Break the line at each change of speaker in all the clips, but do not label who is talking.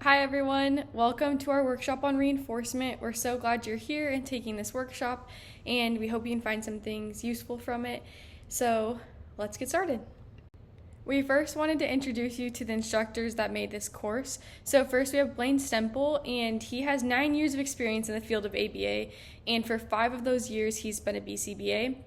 Hi everyone, welcome to our workshop on reinforcement. We're so glad you're here and taking this workshop, and we hope you can find some things useful from it. So let's get started. We first wanted to introduce you to the instructors that made this course. So first we have Blaine Stemple, and he has 9 years of experience in the field of ABA, and for 5 of those years he's been a BCBA.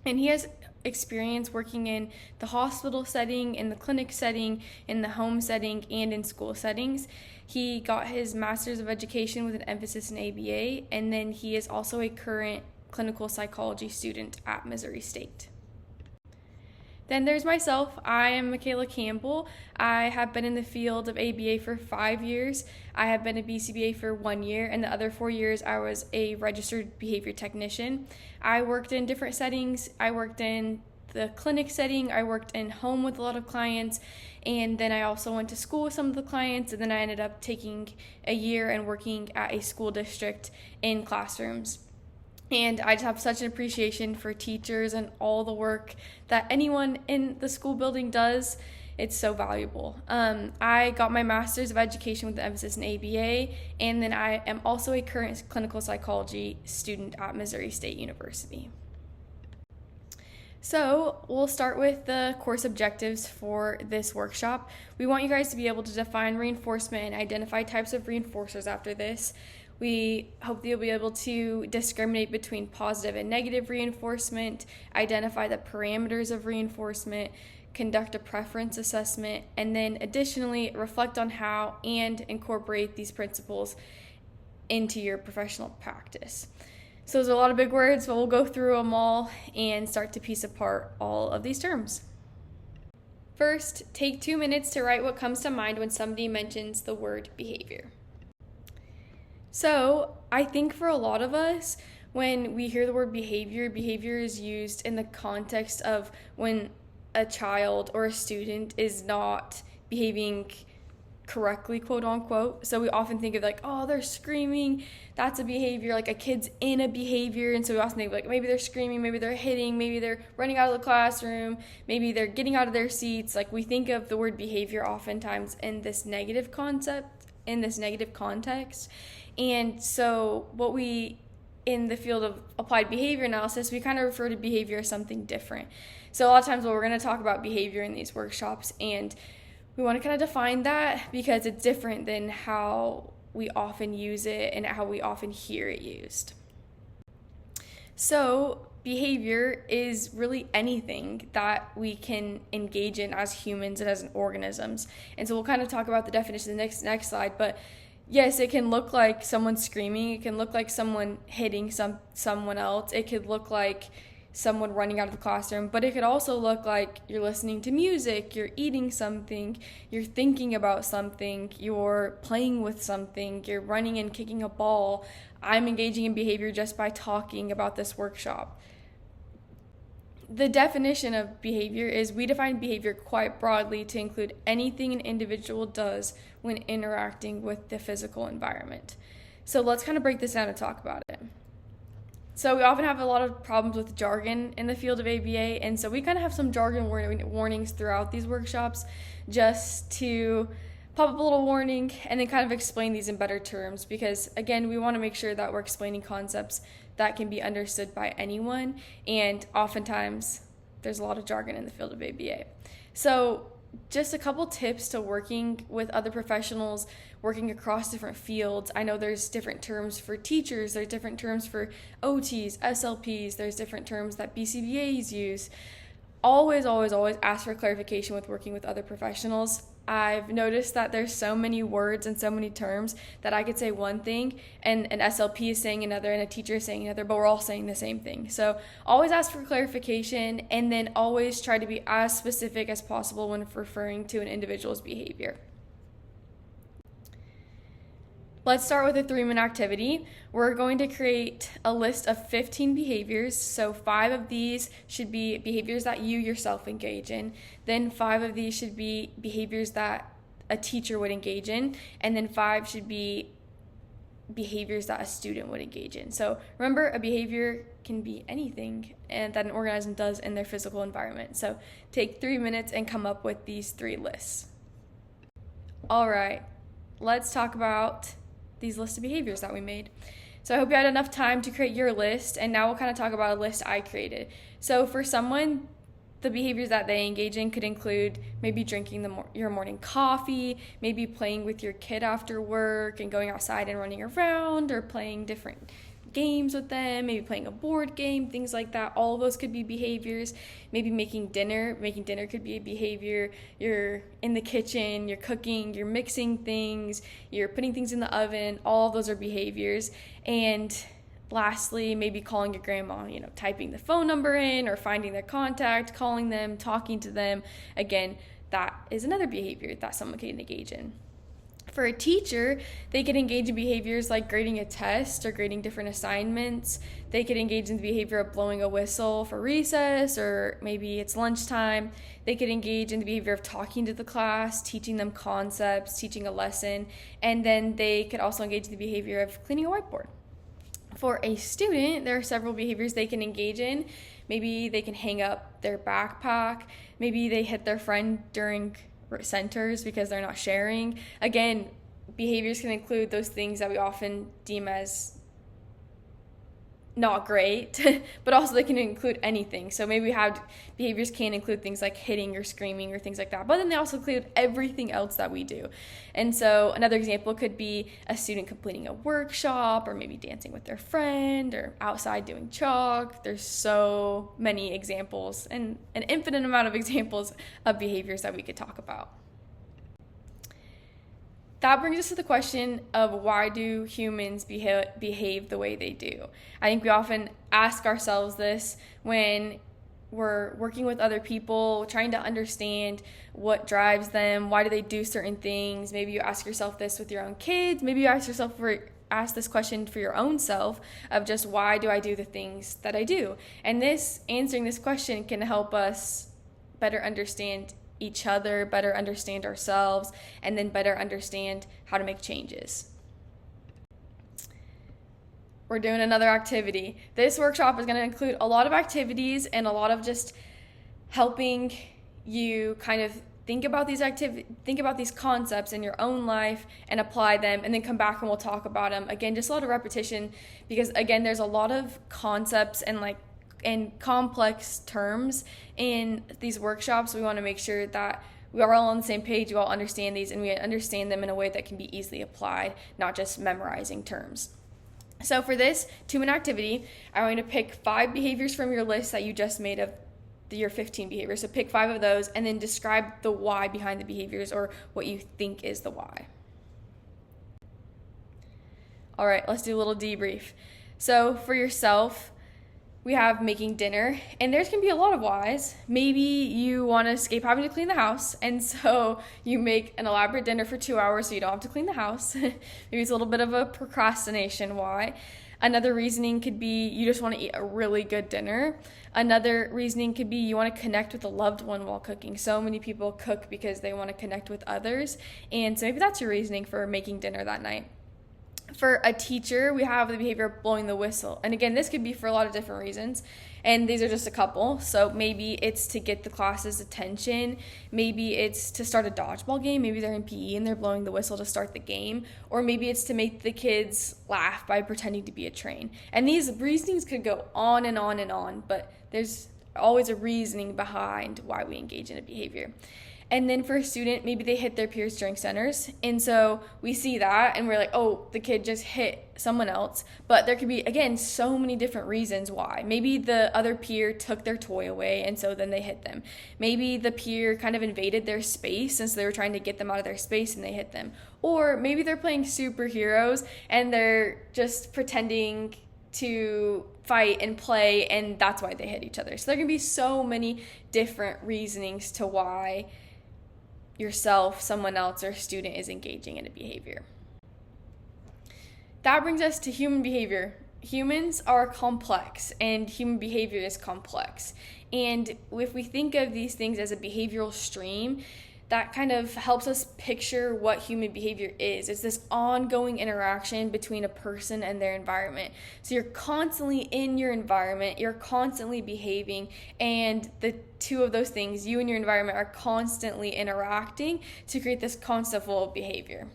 And he has experience working in the hospital setting, in the clinic setting, in the home setting, and in school settings. He got his Master's of Education with an emphasis in ABA, and then he is also a current clinical psychology student at Missouri State. Then there's myself. I am Michaela Campbell. I have been in the field of ABA for 5 years. I have been a BCBA for 1 year, and the other 4 years I was a registered behavior technician. I worked in different settings. I worked in the clinic setting, I worked in home with a lot of clients, and then I also went to school with some of the clients, and then I ended up taking a year and working at a school district in classrooms. And I just have such an appreciation for teachers and all the work that anyone in the school building does. It's so valuable. I got my Master's of Education with an emphasis in ABA, and then I am also a current clinical psychology student at Missouri State University. So we'll start with the course objectives for this workshop. We want you guys to be able to define reinforcement and identify types of reinforcers after this. We hope that you'll be able to discriminate between positive and negative reinforcement, identify the parameters of reinforcement, conduct a preference assessment, and then additionally reflect on how and incorporate these principles into your professional practice. So there's a lot of big words, but we'll go through them all and start to piece apart all of these terms. First, take 2 minutes to write what comes to mind when somebody mentions the word behavior. So I think for a lot of us, when we hear the word behavior, behavior is used in the context of when a child or a student is not behaving correctly, quote unquote. So we often think of like, oh, they're screaming, that's a behavior, like a kid's in a behavior. And so we often think like maybe they're screaming, maybe they're hitting, maybe they're running out of the classroom, maybe they're getting out of their seats. Like we think of the word behavior oftentimes in this negative concept, in this negative context. And so what we, in the field of applied behavior analysis, we kind of refer to behavior as something different. So a lot of times we're going to talk about behavior in these workshops, and we want to kind of define that because it's different than how we often use it and how we often hear it used. So behavior is really anything that we can engage in as humans and as organisms. And so we'll kind of talk about the definition in the next slide, but yes, it can look like someone screaming, it can look like someone hitting someone else, it could look like someone running out of the classroom, but it could also look like you're listening to music, you're eating something, you're thinking about something, you're playing with something, you're running and kicking a ball. I'm engaging in behavior just by talking about this workshop. The definition of behavior is we define behavior quite broadly to include anything an individual does when interacting with the physical environment. So let's kind of break this down and talk about it. So we often have a lot of problems with jargon in the field of ABA, and so we kind of have some jargon warnings throughout these workshops just to pop up a little warning and then kind of explain these in better terms because, again, we want to make sure that we're explaining concepts that can be understood by anyone, and oftentimes there's a lot of jargon in the field of ABA. So just a couple tips to working with other professionals, working across different fields. I know there's different terms for teachers, there's different terms for OTs, SLPs, there's different terms that BCBAs use. Always ask for clarification with working with other professionals. I've noticed that there's so many words and so many terms that I could say one thing and an SLP is saying another and a teacher is saying another, but we're all saying the same thing. So always ask for clarification and then always try to be as specific as possible when referring to an individual's behavior. Let's start with a 3-minute activity. We're going to create a list of 15 behaviors. So 5 of these should be behaviors that you yourself engage in. Then 5 of these should be behaviors that a teacher would engage in. And then 5 should be behaviors that a student would engage in. So remember, a behavior can be anything and that an organism does in their physical environment. So take 3 minutes and come up with these 3 lists. All right. let's talk about these list of behaviors that we made. So I hope you had enough time to create your list, and now we'll kind of talk about a list I created. So for someone, the behaviors that they engage in could include maybe drinking your morning coffee, maybe playing with your kid after work and going outside and running around, or playing different games with them, maybe playing a board game, things like that. All of those could be behaviors. Maybe making dinner could be a behavior. You're in the kitchen, you're cooking, you're mixing things, you're putting things in the oven. All of those are behaviors. And lastly, maybe calling your grandma, typing the phone number in or finding their contact, calling them, talking to them. Again, that is another behavior that someone can engage in. For a teacher, they could engage in behaviors like grading a test or grading different assignments. They could engage in the behavior of blowing a whistle for recess, or maybe it's lunchtime. They could engage in the behavior of talking to the class, teaching them concepts, teaching a lesson, and then they could also engage in the behavior of cleaning a whiteboard. For a student, there are several behaviors they can engage in. Maybe they can hang up their backpack. Maybe they hit their friend during centers because they're not sharing. Again, behaviors can include those things that we often deem as not great, but also they can include anything. So maybe behaviors can include things like hitting or screaming or things like that, but then they also include everything else that we do. And so another example could be a student completing a workshop, or maybe dancing with their friend, or outside doing chalk. There's so many examples and an infinite amount of examples of behaviors that we could talk about. That brings us to the question of, why do humans behave the way they do? I think we often ask ourselves this when we're working with other people, trying to understand what drives them, why do they do certain things. Maybe you ask yourself this with your own kids. Maybe you ask this question for your own self of just, why do I do the things that I do? And answering this question can help us better understand each other, better understand ourselves, and then better understand how to make changes. We're doing another activity. This workshop is going to include a lot of activities and a lot of just helping you kind of think about these concepts in your own life and apply them, and then come back and we'll talk about them. Again, just a lot of repetition, because again, there's a lot of concepts and complex terms in these workshops. We want to make sure that we are all on the same page, we all understand these, and we understand them in a way that can be easily applied, not just memorizing terms. So for this 2-minute activity, I'm going to pick 5 behaviors from your list that you just made of your 15 behaviors. So pick 5 of those and then describe the why behind the behaviors, or what you think is the why. All right, let's do a little debrief. So for yourself, we have making dinner, and there's going to be a lot of whys. Maybe you want to escape having to clean the house, and so you make an elaborate dinner for 2 hours so you don't have to clean the house. Maybe it's a little bit of a procrastination why. Another reasoning could be you just want to eat a really good dinner. Another reasoning could be you want to connect with a loved one while cooking. So many people cook because they want to connect with others, and so maybe that's your reasoning for making dinner that night. For a teacher, we have the behavior of blowing the whistle. And again, this could be for a lot of different reasons, and these are just a couple. So maybe it's to get the class's attention. Maybe it's to start a dodgeball game. Maybe they're in PE and they're blowing the whistle to start the game. Or maybe it's to make the kids laugh by pretending to be a train. And these reasonings could go on and on and on, but there's always a reasoning behind why we engage in a behavior. And then for a student, maybe they hit their peers during centers. And so we see that and we're like, oh, the kid just hit someone else. But there could be, again, so many different reasons why. Maybe the other peer took their toy away and so then they hit them. Maybe the peer kind of invaded their space since they were trying to get them out of their space and they hit them. Or maybe they're playing superheroes and they're just pretending to fight and play, and that's why they hit each other. So there can be so many different reasonings to why yourself, someone else, or a student is engaging in a behavior. That brings us to human behavior. Humans are complex, and human behavior is complex. And if we think of these things as a behavioral stream, that kind of helps us picture what human behavior is. It's this ongoing interaction between a person and their environment. So you're constantly in your environment, you're constantly behaving, and the two of those things, you and your environment, are constantly interacting to create this constant flow of behavior.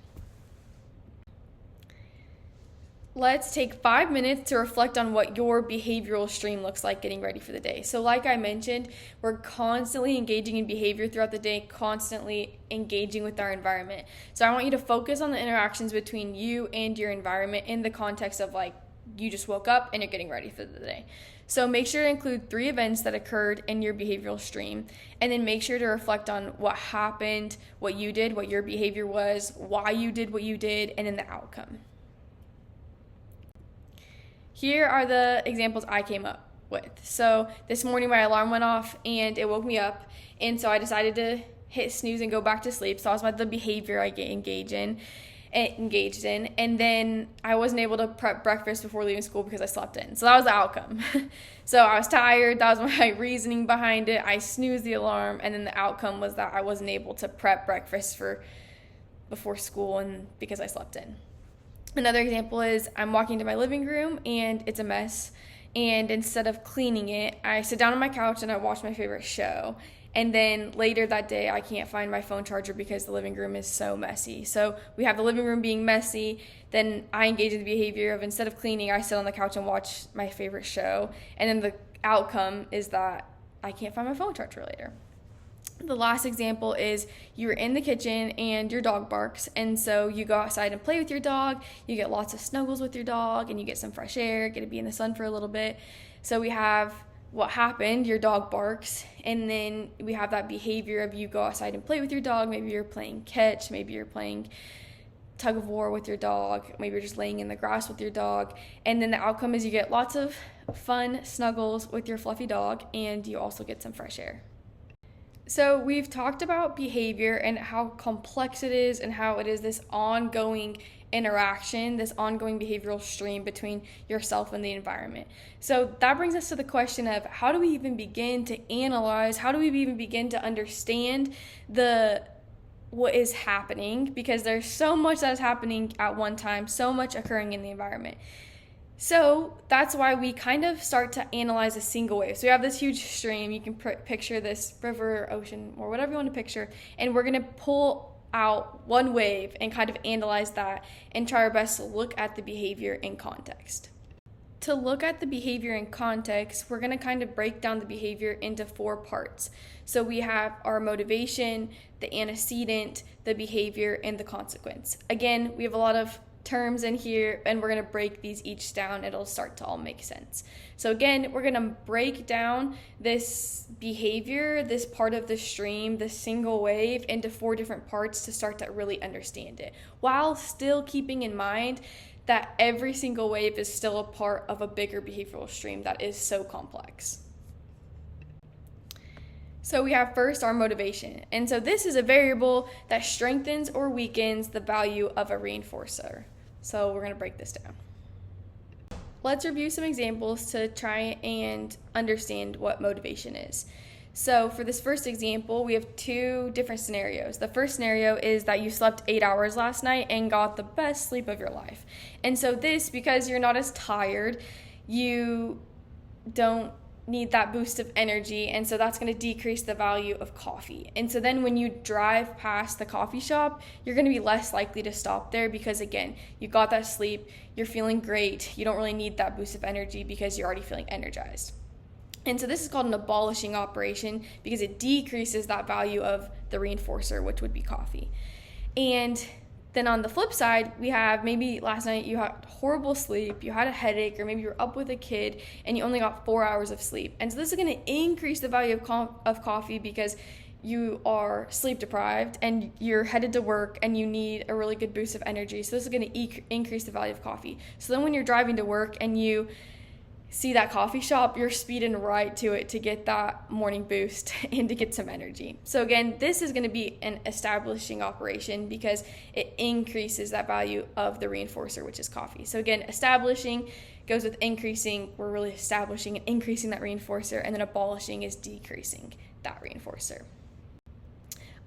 let's take 5 minutes to reflect on what your behavioral stream looks like getting ready for the day. So like I mentioned, we're constantly engaging in behavior throughout the day, constantly engaging with our environment. So I want you to focus on the interactions between you and your environment in the context of like you just woke up and you're getting ready for the day. So make sure to include 3 events that occurred in your behavioral stream, and then make sure to reflect on what happened, what you did, what your behavior was, why you did what you did, and then the outcome. Here are the examples I came up with. So this morning my alarm went off and it woke me up, and so I decided to hit snooze and go back to sleep. So that was about the behavior I engaged in, and then I wasn't able to prep breakfast before leaving school because I slept in. So that was the outcome. So I was tired. That was my reasoning behind it. I snoozed the alarm, and then the outcome was that I wasn't able to prep breakfast before school and because I slept in. Another example is I'm walking to my living room and it's a mess, and instead of cleaning it, I sit down on my couch and I watch my favorite show. And then later that day, I can't find my phone charger because the living room is so messy. So we have the living room being messy, then I engage in the behavior of instead of cleaning, I sit on the couch and watch my favorite show. And then the outcome is that I can't find my phone charger later. The last example is you're in the kitchen and your dog barks, and so you go outside and play with your dog. You get lots of snuggles with your dog, and you get some fresh air, get to be in the sun for a little bit. So we have what happened, your dog barks, and then we have that behavior of you go outside and play with your dog. Maybe you're playing catch, maybe you're playing tug of war with your dog, maybe you're just laying in the grass with your dog, and then the outcome is you get lots of fun snuggles with your fluffy dog, and you also get some fresh air. So we've talked about behavior and how complex it is and how it is this ongoing interaction, this ongoing behavioral stream between yourself and the environment. So that brings us to the question of how do we even begin to analyze, how do we even begin to understand what is happening, because there's so much that is happening at one time, so much occurring in the environment. So that's why we kind of start to analyze a single wave. So we have this huge stream. You can picture this river, ocean, or whatever you want to picture. And we're going to pull out one wave and kind of analyze that and try our best to look at the behavior in context. To look at the behavior in context, we're going to kind of break down the behavior into 4 parts. So we have our motivation, the antecedent, the behavior, and the consequence. Again, we have a lot of terms in here, and we're going to break these each down. It'll start to all make sense. So again, we're going to break down this behavior, this part of the stream, this single wave, into 4 different parts to start to really understand it, while still keeping in mind that every single wave is still a part of a bigger behavioral stream that is so complex. So we have first our motivation. And so this is a variable that strengthens or weakens the value of a reinforcer. So we're going to break this down. Let's review some examples to try and understand what motivation is. So for this first example, we have 2 different scenarios. The first scenario is that you slept 8 hours last night and got the best sleep of your life. And so this, because you're not as tired, you don't need that boost of energy, and so that's going to decrease the value of coffee. And so then when you drive past the coffee shop, you're going to be less likely to stop there because, again, you got that sleep, you're feeling great, you don't really need that boost of energy because you're already feeling energized. And so this is called an abolishing operation because it decreases that value of the reinforcer, which would be coffee. And then on the flip side, we have maybe last night you had horrible sleep, you had a headache, or maybe you were up with a kid and you only got 4 hours of sleep. And so this is going to increase the value of coffee because you are sleep deprived and you're headed to work and you need a really good boost of energy. So this is going to increase the value of coffee. So then when you're driving to work and you see that coffee shop, you're speeding right to it to get that morning boost and to get some energy. So again, this is going to be an establishing operation because it increases that value of the reinforcer, which is coffee. So again, establishing goes with increasing. We're really establishing and increasing that reinforcer, and then abolishing is decreasing that reinforcer.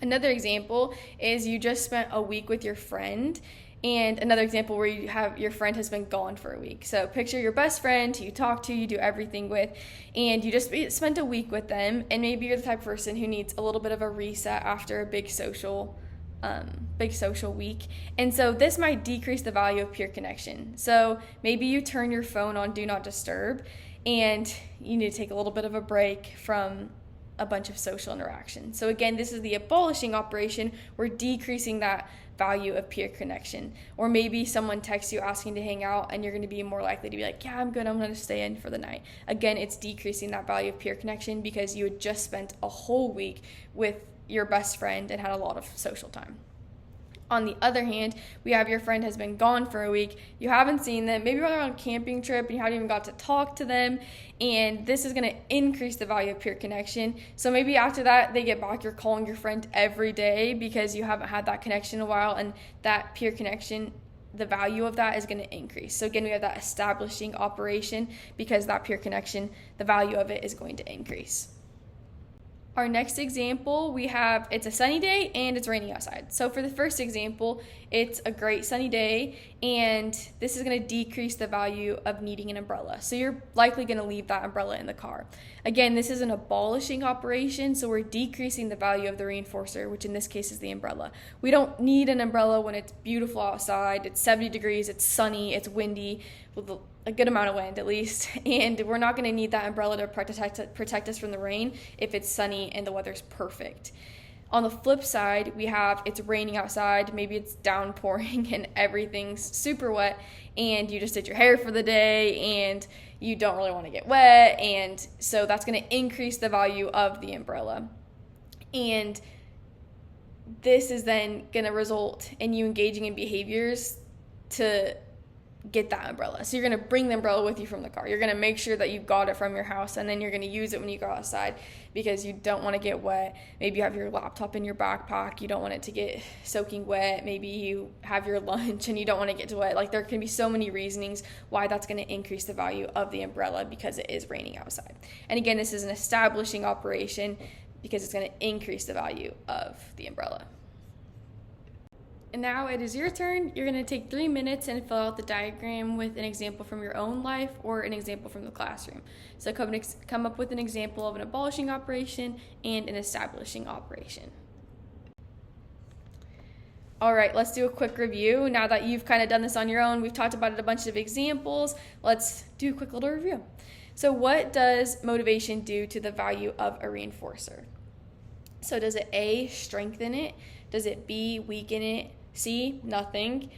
Another example is you just spent a week with your friend, and another example where you have your friend has been gone for a week. So picture your best friend who you talk to, you do everything with, and you just spent a week with them, and maybe you're the type of person who needs a little bit of a reset after a big social big social week. And so this might decrease the value of peer connection. So maybe you turn your phone on Do Not Disturb and you need to take a little bit of a break from a bunch of social interaction. So again, this is the abolishing operation. We're decreasing that value of peer connection. Or maybe someone texts you asking to hang out and you're going to be more likely to be like, yeah, I'm good, I'm going to stay in for the night. Again, it's decreasing that value of peer connection because you had just spent a whole week with your best friend and had a lot of social time. On the other hand, we have your friend has been gone for a week, you haven't seen them, maybe you're on a camping trip and you haven't even got to talk to them, and this is going to increase the value of peer connection. So maybe after that they get back, you're calling your friend every day because you haven't had that connection in a while, and that peer connection, the value of that is going to increase. So again, we have that establishing operation because that peer connection, the value of it is going to increase. Our next example, it's a sunny day and it's raining outside. So for the first example, it's a great sunny day and this is going to decrease the value of needing an umbrella. So you're likely going to leave that umbrella in the car. Again, this is an abolishing operation, so we're decreasing the value of the reinforcer, which in this case is the umbrella. We don't need an umbrella when it's beautiful outside, it's 70 degrees, it's sunny, it's windy, with a good amount of wind at least, and we're not going to need that umbrella to protect us from the rain if it's sunny and the weather's perfect. On the flip side, we have it's raining outside, maybe it's downpouring and everything's super wet, and you just did your hair for the day and you don't really want to get wet, and so that's going to increase the value of the umbrella. And this is then going to result in you engaging in behaviors to get that umbrella. So you're going to bring the umbrella with you from the car. You're going to make sure that you got it from your house, and then you're going to use it when you go outside because you don't want to get wet. Maybe you have your laptop in your backpack. You don't want it to get soaking wet. Maybe you have your lunch and you don't want to get wet. Like, there can be so many reasonings why that's going to increase the value of the umbrella because it is raining outside. And again, this is an establishing operation because it's going to increase the value of the umbrella. And now it is your turn. You're going to take 3 minutes and fill out the diagram with an example from your own life or an example from the classroom. So come up with an example of an abolishing operation and an establishing operation. All right, let's do a quick review. Now that you've kind of done this on your own, we've talked about it, a bunch of examples. Let's do a quick little review. So what does motivation do to the value of a reinforcer? So does it A, strengthen it? Does it B, weaken it? C, nothing,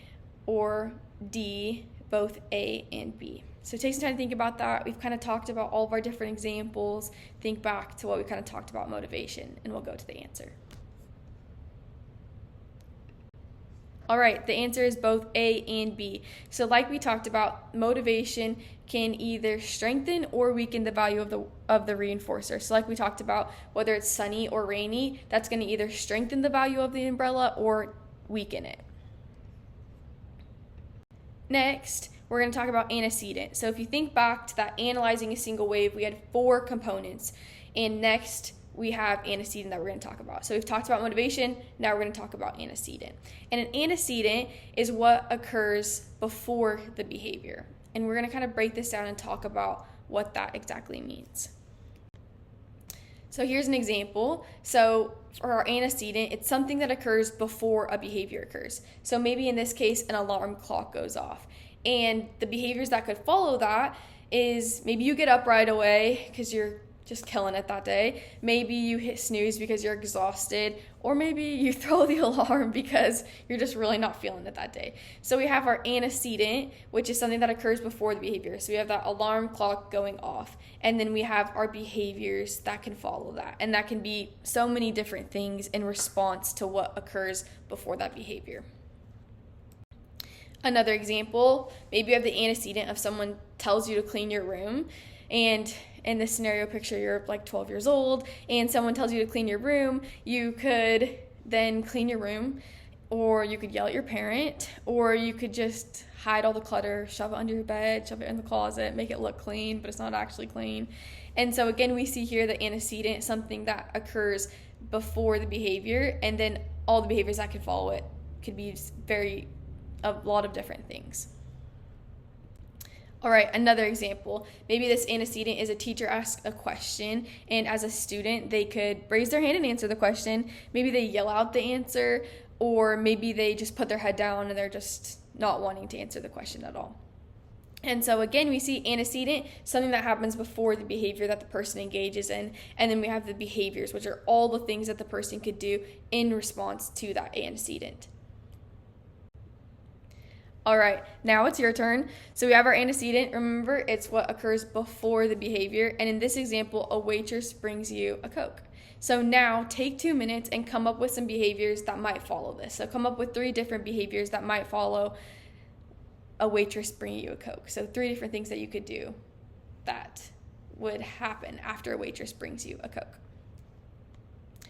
or D, both A and B. So take some time to think about that. We've kind of talked about all of our different examples. Think back to what we kind of talked about motivation, and we'll go to the answer. All right, the answer is both A and B. So like we talked about, motivation can either strengthen or weaken the value of the reinforcer. So like we talked about, whether it's sunny or rainy, that's going to either strengthen the value of the umbrella or weaken it. Next, we're going to talk about antecedent. So if you think back to that analyzing a single wave, we had 4 components. And next, we have antecedent that we're going to talk about. So we've talked about motivation, now we're going to talk about antecedent. And an antecedent is what occurs before the behavior. And we're going to kind of break this down and talk about what that exactly means. So here's an example. So for our antecedent, it's something that occurs before a behavior occurs. So maybe in this case, an alarm clock goes off. And the behaviors that could follow that is maybe you get up right away because you're just killing it that day. Maybe you hit snooze because you're exhausted, or maybe you throw the alarm because you're just really not feeling it that day. So we have our antecedent, which is something that occurs before the behavior. So we have that alarm clock going off, and then we have our behaviors that can follow that, and that can be so many different things in response to what occurs before that behavior. Another example, maybe you have the antecedent of someone tells you to clean your room, and in this scenario picture, you're like 12 years old and someone tells you to clean your room. You could then clean your room, or you could yell at your parent, or you could just hide all the clutter, shove it under your bed, shove it in the closet, make it look clean, but it's not actually clean. And so again, we see here the antecedent, something that occurs before the behavior, and then all the behaviors that could follow it could be a lot of different things. All right, another example. Maybe this antecedent is a teacher asks a question, and as a student, they could raise their hand and answer the question. Maybe they yell out the answer, or maybe they just put their head down and they're just not wanting to answer the question at all. And so again, we see antecedent, something that happens before the behavior that the person engages in, and then we have the behaviors, which are all the things that the person could do in response to that antecedent. All right, now it's your turn. So we have our antecedent. Remember, it's what occurs before the behavior, and in this example, a waitress brings you a Coke. So now take 2 minutes and come up with some behaviors that might follow this. So come up with 3 different behaviors that might follow a waitress bringing you a Coke. So 3 different things that you could do that would happen after a waitress brings you a Coke.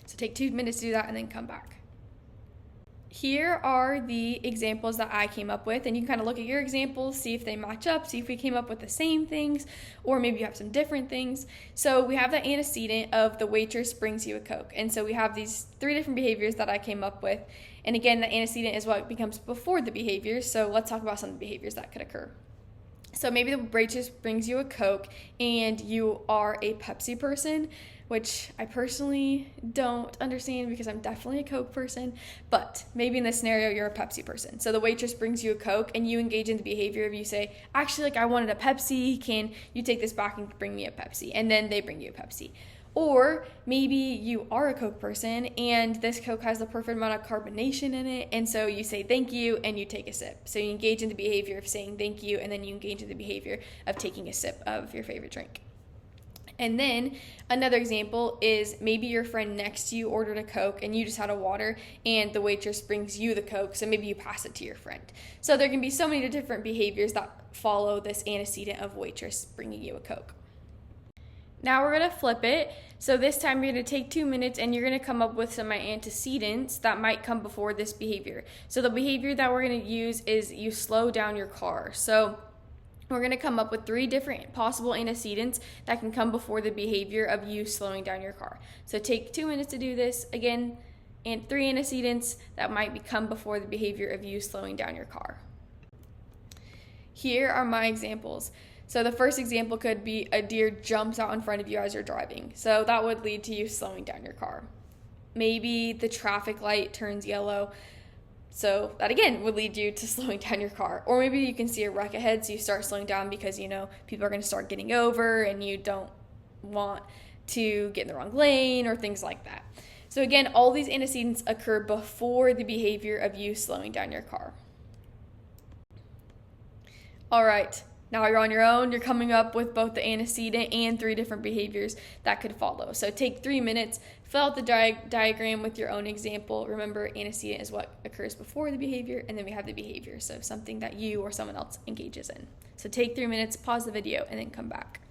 So take 2 minutes to do that and then come back. Here are the examples that I came up with, and you can kind of look at your examples, see if they match up, see if we came up with the same things, or maybe you have some different things. So we have the antecedent of the waitress brings you a Coke, and so we have these 3 different behaviors that I came up with, and again, the antecedent is what becomes before the behavior, so let's talk about some of the behaviors that could occur. So maybe the waitress brings you a Coke, and you are a Pepsi person, which I personally don't understand because I'm definitely a Coke person, but maybe in this scenario, you're a Pepsi person. So the waitress brings you a Coke and you engage in the behavior of you say, actually, I wanted a Pepsi, can you take this back and bring me a Pepsi? And then they bring you a Pepsi. Or maybe you are a Coke person and this Coke has the perfect amount of carbonation in it, and so you say thank you and you take a sip. So you engage in the behavior of saying thank you, and then you engage in the behavior of taking a sip of your favorite drink. And then another example is maybe your friend next to you ordered a Coke and you just had a water, and the waitress brings you the Coke, so maybe you pass it to your friend. So there can be so many different behaviors that follow this antecedent of waitress bringing you a Coke. Now we're going to flip it. So this time you're going to take 2 minutes and you're going to come up with some antecedents that might come before this behavior. So the behavior that we're going to use is you slow down your car. So we're going to come up with 3 different possible antecedents that can come before the behavior of you slowing down your car. So take 2 minutes to do this. Again, and 3 antecedents that might come before the behavior of you slowing down your car. Here are my examples. So the first example could be a deer jumps out in front of you as you're driving. So that would lead to you slowing down your car. Maybe the traffic light turns yellow. So that again would lead you to slowing down your car. Or maybe you can see a wreck ahead, so you start slowing down because people are going to start getting over and you don't want to get in the wrong lane or things like that. So again, all these antecedents occur before the behavior of you slowing down your car. All right. Now you're on your own, you're coming up with both the antecedent and 3 different behaviors that could follow. So take 3 minutes, fill out the diagram with your own example. Remember, antecedent is what occurs before the behavior, and then we have the behavior, so something that you or someone else engages in. So take 3 minutes, pause the video, and then come back.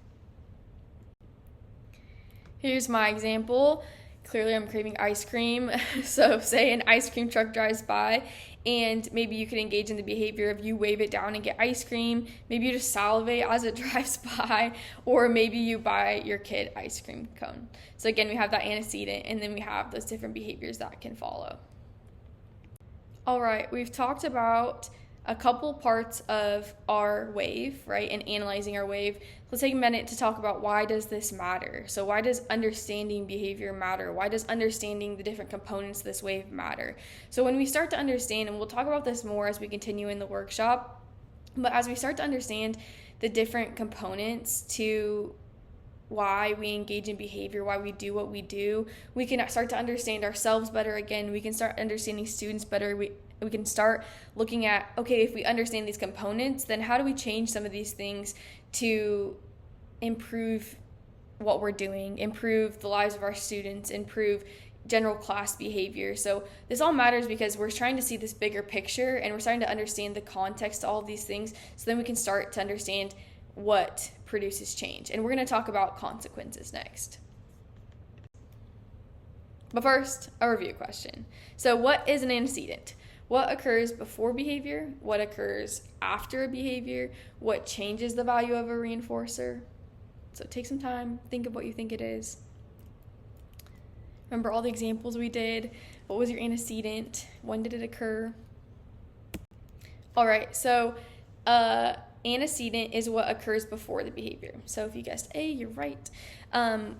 Here's my example. Clearly I'm craving ice cream. So say an ice cream truck drives by, and maybe you could engage in the behavior of you wave it down and get ice cream. Maybe you just salivate as it drives by, or maybe you buy your kid ice cream cone. So again, we have that antecedent, and then we have those different behaviors that can follow. All right, we've talked about a couple parts of our wave, right, and analyzing our wave. Let's take a minute to talk about why does this matter. So why does understanding behavior matter? Why does understanding the different components of this wave matter? So when we start to understand, and we'll talk about this more as we continue in the workshop, but as we start to understand the different components to why we engage in behavior, why we do what we do, we can start to understand ourselves better again. We can start understanding students better. We can start looking at, okay, if we understand these components, then how do we change some of these things to improve what we're doing, improve the lives of our students, improve general class behavior. So this all matters because we're trying to see this bigger picture, and we're starting to understand the context to all of these things, so then we can start to understand what produces change. And we're going to talk about consequences next. But first, a review question. So what is an antecedent? What occurs before behavior? What occurs after a behavior? What changes the value of a reinforcer? So take some time, think of what you think it is. Remember all the examples we did. What was your antecedent? When did it occur? All right, so antecedent is what occurs before the behavior. So if you guessed A, you're right.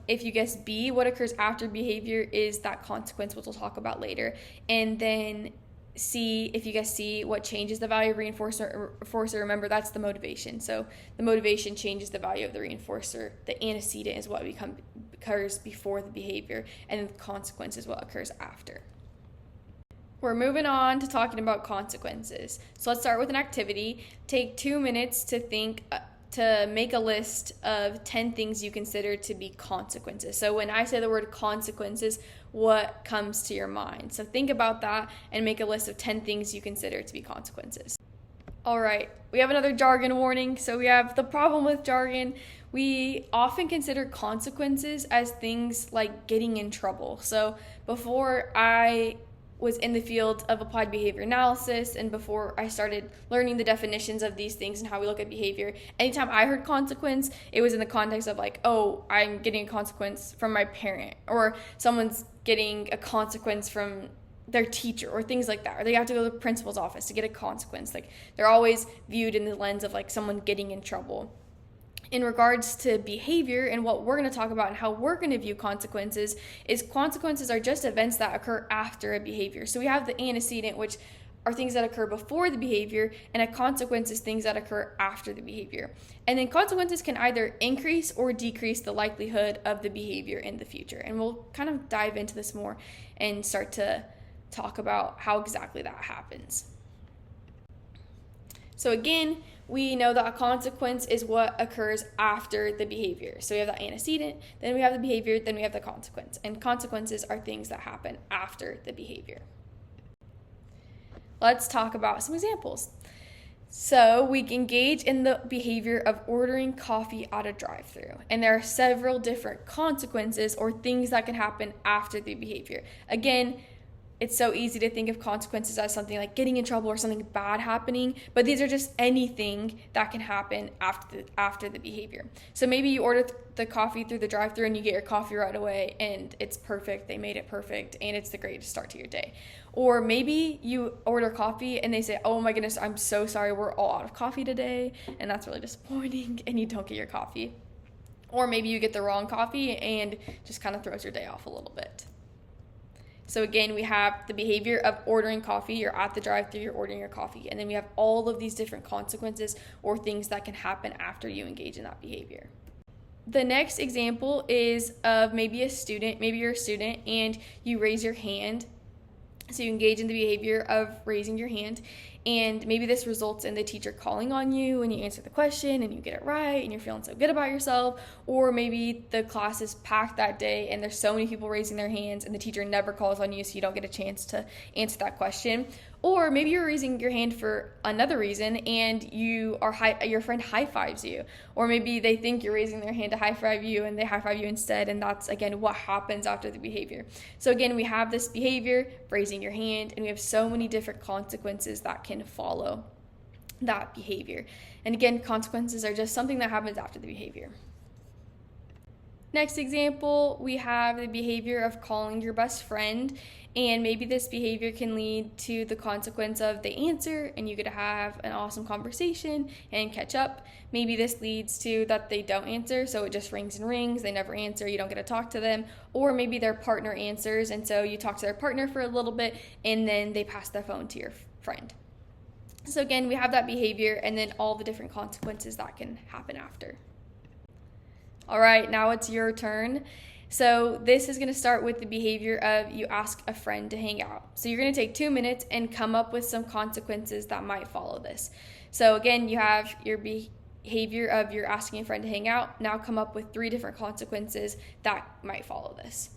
If you guessed B, what occurs after behavior is that consequence, which we'll talk about later. And then if you guys see what changes the value of reinforcer, remember that's the motivation. So the motivation changes the value of the reinforcer. The antecedent is what occurs before the behavior, and the consequence is what occurs after. We're moving on to talking about consequences. So let's start with an activity. Take 2 minutes to make a list of 10 things you consider to be consequences. So when I say the word consequences, what comes to your mind? So think about that and make a list of 10 things you consider to be consequences. All right, we have another jargon warning. So we have the problem with jargon. We often consider consequences as things like getting in trouble. So before I was in the field of applied behavior analysis, and before I started learning the definitions of these things and how we look at behavior, anytime I heard consequence, it was in the context of like, oh, I'm getting a consequence from my parent, or someone's getting a consequence from their teacher, or things like that, or they have to go to the principal's office to get a consequence. Like, they're always viewed in the lens of like someone getting in trouble. In regards to behavior and what we're going to talk about and how we're going to view consequences, is consequences are just events that occur after a behavior. So we have the antecedent, which are things that occur before the behavior, and a consequence is things that occur after the behavior. And then consequences can either increase or decrease the likelihood of the behavior in the future. And we'll kind of dive into this more and start to talk about how exactly that happens. So again, we know that a consequence is what occurs after the behavior. So we have the antecedent, then we have the behavior, then we have the consequence. And consequences are things that happen after the behavior. Let's talk about some examples. So we engage in the behavior of ordering coffee at a drive-thru. And there are several different consequences or things that can happen after the behavior. Again, it's so easy to think of consequences as something like getting in trouble or something bad happening, but these are just anything that can happen after the behavior. So maybe you order the coffee through the drive-thru and you get your coffee right away and it's perfect, they made it perfect, and it's the greatest start to your day. Or maybe you order coffee and they say, oh my goodness, I'm so sorry, we're all out of coffee today, and that's really disappointing, and you don't get your coffee. Or maybe you get the wrong coffee and just kind of throws your day off a little bit. So again, we have the behavior of ordering coffee. You're at the drive-thru, you're ordering your coffee. And then we have all of these different consequences or things that can happen after you engage in that behavior. The next example is of maybe you're a student and you raise your hand. So you engage in the behavior of raising your hand, and maybe this results in the teacher calling on you and you answer the question and you get it right and you're feeling so good about yourself. Or maybe the class is packed that day and there's so many people raising their hands and the teacher never calls on you, so you don't get a chance to answer that question. Or maybe you're raising your hand for another reason and your friend high-fives you. Or maybe they think you're raising their hand to high-five you and they high-five you instead, and that's, again, what happens after the behavior. So again, we have this behavior, raising your hand, and we have so many different consequences that can follow that behavior. And again, consequences are just something that happens after the behavior. Next example, we have the behavior of calling your best friend, and maybe this behavior can lead to the consequence of they answer and you get to have an awesome conversation and catch up. Maybe this leads to that they don't answer, so it just rings and rings, they never answer, you don't get to talk to them. Or maybe their partner answers, and so you talk to their partner for a little bit and then they pass the phone to your friend. So again, we have that behavior and then all the different consequences that can happen after. All right, now it's your turn. So this is going to start with the behavior of you ask a friend to hang out. So you're going to take 2 minutes and come up with some consequences that might follow this. So again, you have your behavior of you're asking a friend to hang out. Now come up with 3 different consequences that might follow this.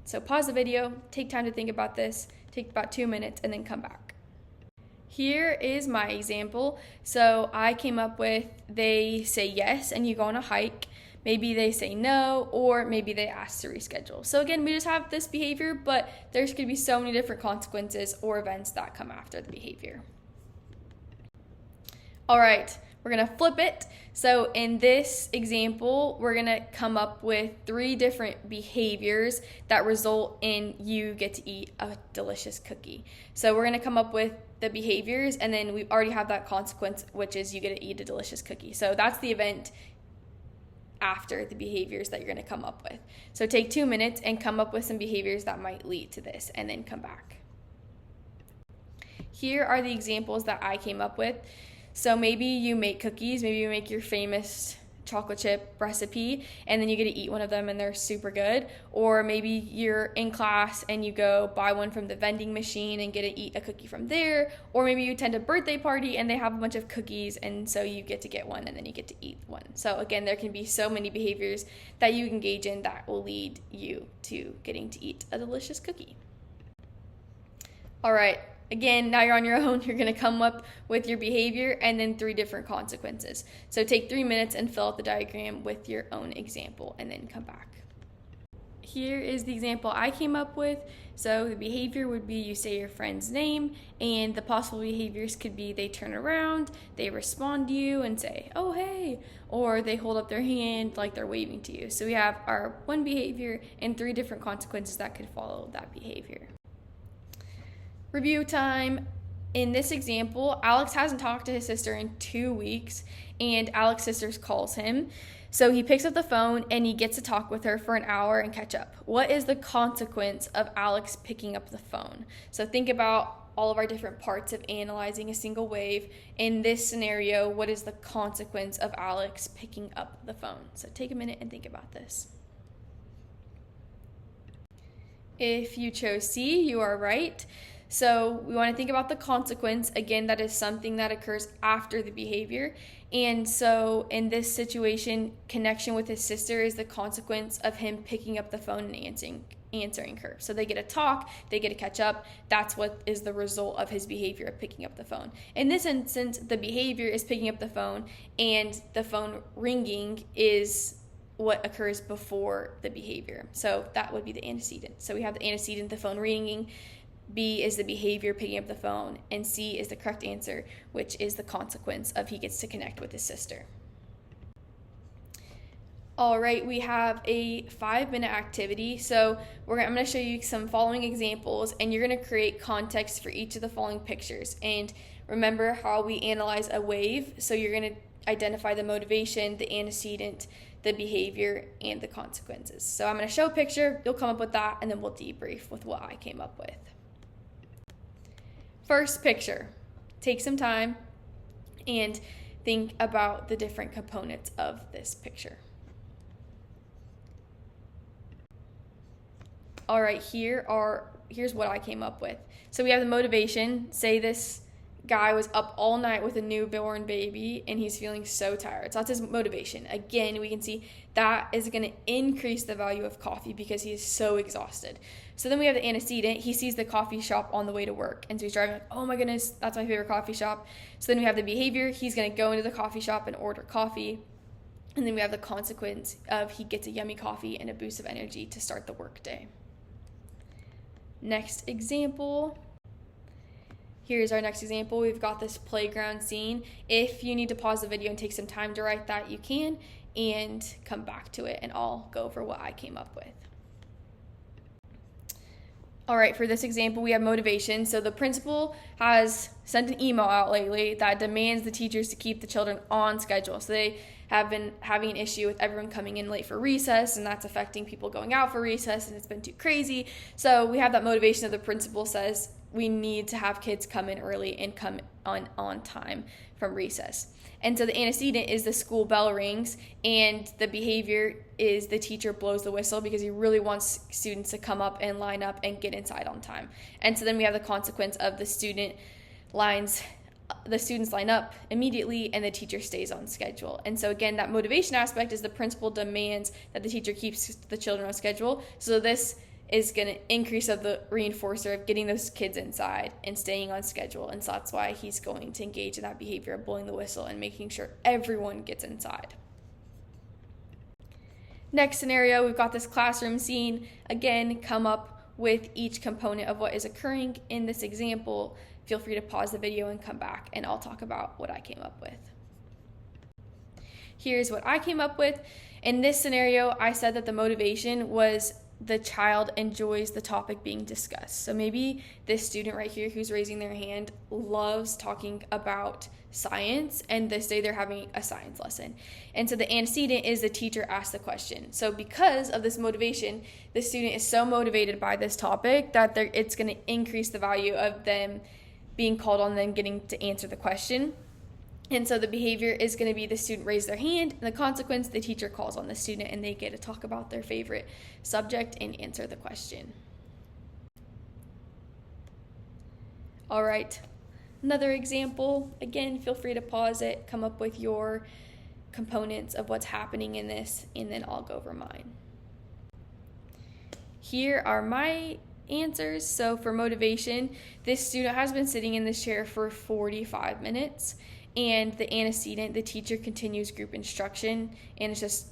So pause the video, take time to think about this, take about 2 minutes, and then come back. Here is my example. So I came up with they say yes and you go on a hike. Maybe they say no, or maybe they ask to reschedule. So again, we just have this behavior, but there's going to be so many different consequences or events that come after the behavior. All right, we're going to flip it. So in this example, we're going to come up with 3 different behaviors that result in you get to eat a delicious cookie. So we're going to come up with the behaviors, and then we already have that consequence, which is you get to eat a delicious cookie. So that's the event after the behaviors that you're going to come up with. So take 2 minutes and come up with some behaviors that might lead to this, and then come back. Here are the examples that I came up with. So maybe you make cookies, maybe you make your famous chocolate chip recipe, and then you get to eat one of them and they're super good. Or maybe you're in class and you go buy one from the vending machine and get to eat a cookie from there. Or maybe you attend a birthday party and they have a bunch of cookies, and so you get to get one and then you get to eat one. So again, there can be so many behaviors that you engage in that will lead you to getting to eat a delicious cookie. All right. Again, now you're on your own. You're going to come up with your behavior and then 3 different consequences. So take 3 minutes and fill out the diagram with your own example and then come back. Here is the example I came up with. So the behavior would be you say your friend's name, and the possible behaviors could be they turn around, they respond to you and say, "Oh, hey," or they hold up their hand like they're waving to you. So we have our one behavior and 3 different consequences that could follow that behavior. Review time. In this example, Alex hasn't talked to his sister in 2 weeks, and Alex's sister calls him. So he picks up the phone and he gets to talk with her for an hour and catch up. What is the consequence of Alex picking up the phone? So think about all of our different parts of analyzing a single wave. In this scenario, what is the consequence of Alex picking up the phone? So take a minute and think about this. If you chose C, you are right. So we want to think about the consequence. Again, that is something that occurs after the behavior. And so in this situation, connection with his sister is the consequence of him picking up the phone and answering her. So they get to talk, they get to catch up. That's what is the result of his behavior of picking up the phone. In this instance, the behavior is picking up the phone, and the phone ringing is what occurs before the behavior. So that would be the antecedent. So we have the antecedent, the phone ringing. B is the behavior, picking up the phone, and C is the correct answer, which is the consequence of he gets to connect with his sister. All right, we have a 5-minute activity. So I'm going to show you some following examples, and you're going to create context for each of the following pictures. And remember how we analyze a wave. So you're going to identify the motivation, the antecedent, the behavior, and the consequences. So I'm going to show a picture, you'll come up with that, and then we'll debrief with what I came up with. First picture, take some time and think about the different components of this picture. All right, here's what I came up with. So we have the motivation. Say this guy was up all night with a newborn baby and he's feeling so tired. So that's his motivation. Again, we can see that is going to increase the value of coffee because he is so exhausted. So then we have the antecedent. He sees the coffee shop on the way to work, and so he's driving like, "Oh my goodness, that's my favorite coffee shop." So then we have the behavior. He's going to go into the coffee shop and order coffee. And then we have the consequence of he gets a yummy coffee and a boost of energy to start the work day. Next example. Here's our next example. We've got this playground scene. If you need to pause the video and take some time to write that, you can, and come back to it, and I'll go over what I came up with. All right, for this example, we have motivation. So the principal has sent an email out lately that demands the teachers to keep the children on schedule. So they have been having an issue with everyone coming in late for recess, and that's affecting people going out for recess, and it's been too crazy. So we have that motivation of the principal says we need to have kids come in early and come on time from recess. And so the antecedent is the school bell rings, and the behavior is the teacher blows the whistle because he really wants students to come up and line up and get inside on time. And so then we have the consequence of the students line up immediately and the teacher stays on schedule. And so again, that motivation aspect is the principal demands that the teacher keeps the children on schedule. So this is going to increase of the reinforcer of getting those kids inside and staying on schedule. And so that's why he's going to engage in that behavior of blowing the whistle and making sure everyone gets inside. Next scenario, we've got this classroom scene. Again, come up with each component of what is occurring in this example. Feel free to pause the video and come back, and I'll talk about what I came up with. Here's what I came up with. In this scenario, I said that the motivation was the child enjoys the topic being discussed. So maybe this student right here who's raising their hand loves talking about science, and this day they're having a science lesson. And so the antecedent is the teacher asked the question. So because of this motivation, the student is so motivated by this topic that it's going to increase the value of them being called on, then getting to answer the question. And so the behavior is going to be the student raise their hand, and the consequence, the teacher calls on the student and they get to talk about their favorite subject and answer the question. All right, another example. Again, feel free to pause it, come up with your components of what's happening in this, and then I'll go over mine. Here are my answers. So for motivation, this student has been sitting in this chair for 45 minutes, and the antecedent, the teacher continues group instruction, and it's just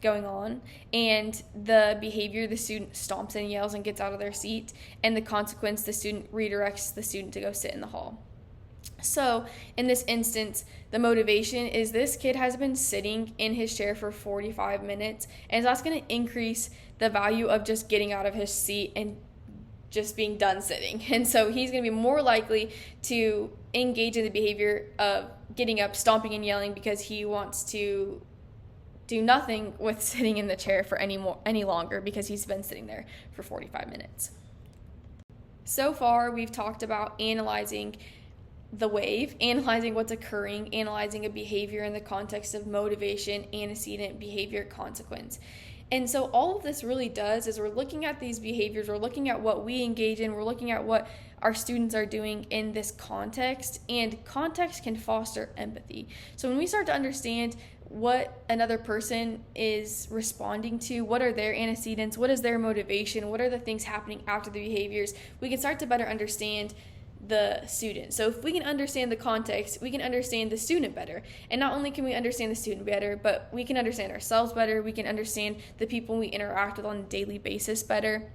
going on. And the behavior, the student stomps and yells and gets out of their seat, and the consequence, the student redirects the student to go sit in the hall. So in this instance, the motivation is this kid has been sitting in his chair for 45 minutes, and that's going to increase the value of just getting out of his seat and just being done sitting. And so he's going to be more likely to engage in the behavior of getting up, stomping and yelling, because he wants to do nothing with sitting in the chair for any longer, because he's been sitting there for 45 minutes. So far, we've talked about analyzing the wave, analyzing what's occurring, analyzing a behavior in the context of motivation, antecedent, behavior, consequence. And so all of this really does is we're looking at these behaviors, we're looking at what we engage in, we're looking at what our students are doing in this context, and context can foster empathy. So when we start to understand what another person is responding to, what are their antecedents, what is their motivation, what are the things happening after the behaviors, we can start to better understand the student. So if we can understand the context, we can understand the student better. And not only can we understand the student better, but we can understand ourselves better, we can understand the people we interact with on a daily basis better,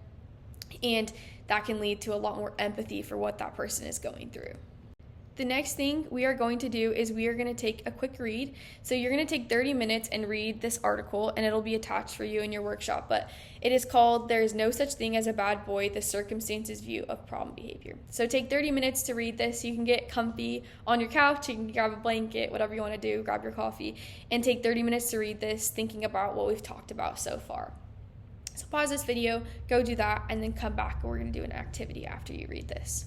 and that can lead to a lot more empathy for what that person is going through. The next thing we are going to do is we are going to take a quick read. So you're going to take 30 minutes and read this article, and it'll be attached for you in your workshop. But it is called "There is No Such Thing as a Bad Boy, the Circumstances View of Problem Behavior." So take 30 minutes to read this. You can get comfy on your couch, you can grab a blanket, whatever you want to do, grab your coffee, and take 30 minutes to read this, thinking about what we've talked about so far. So pause this video, go do that, and then come back, and we're going to do an activity after you read this.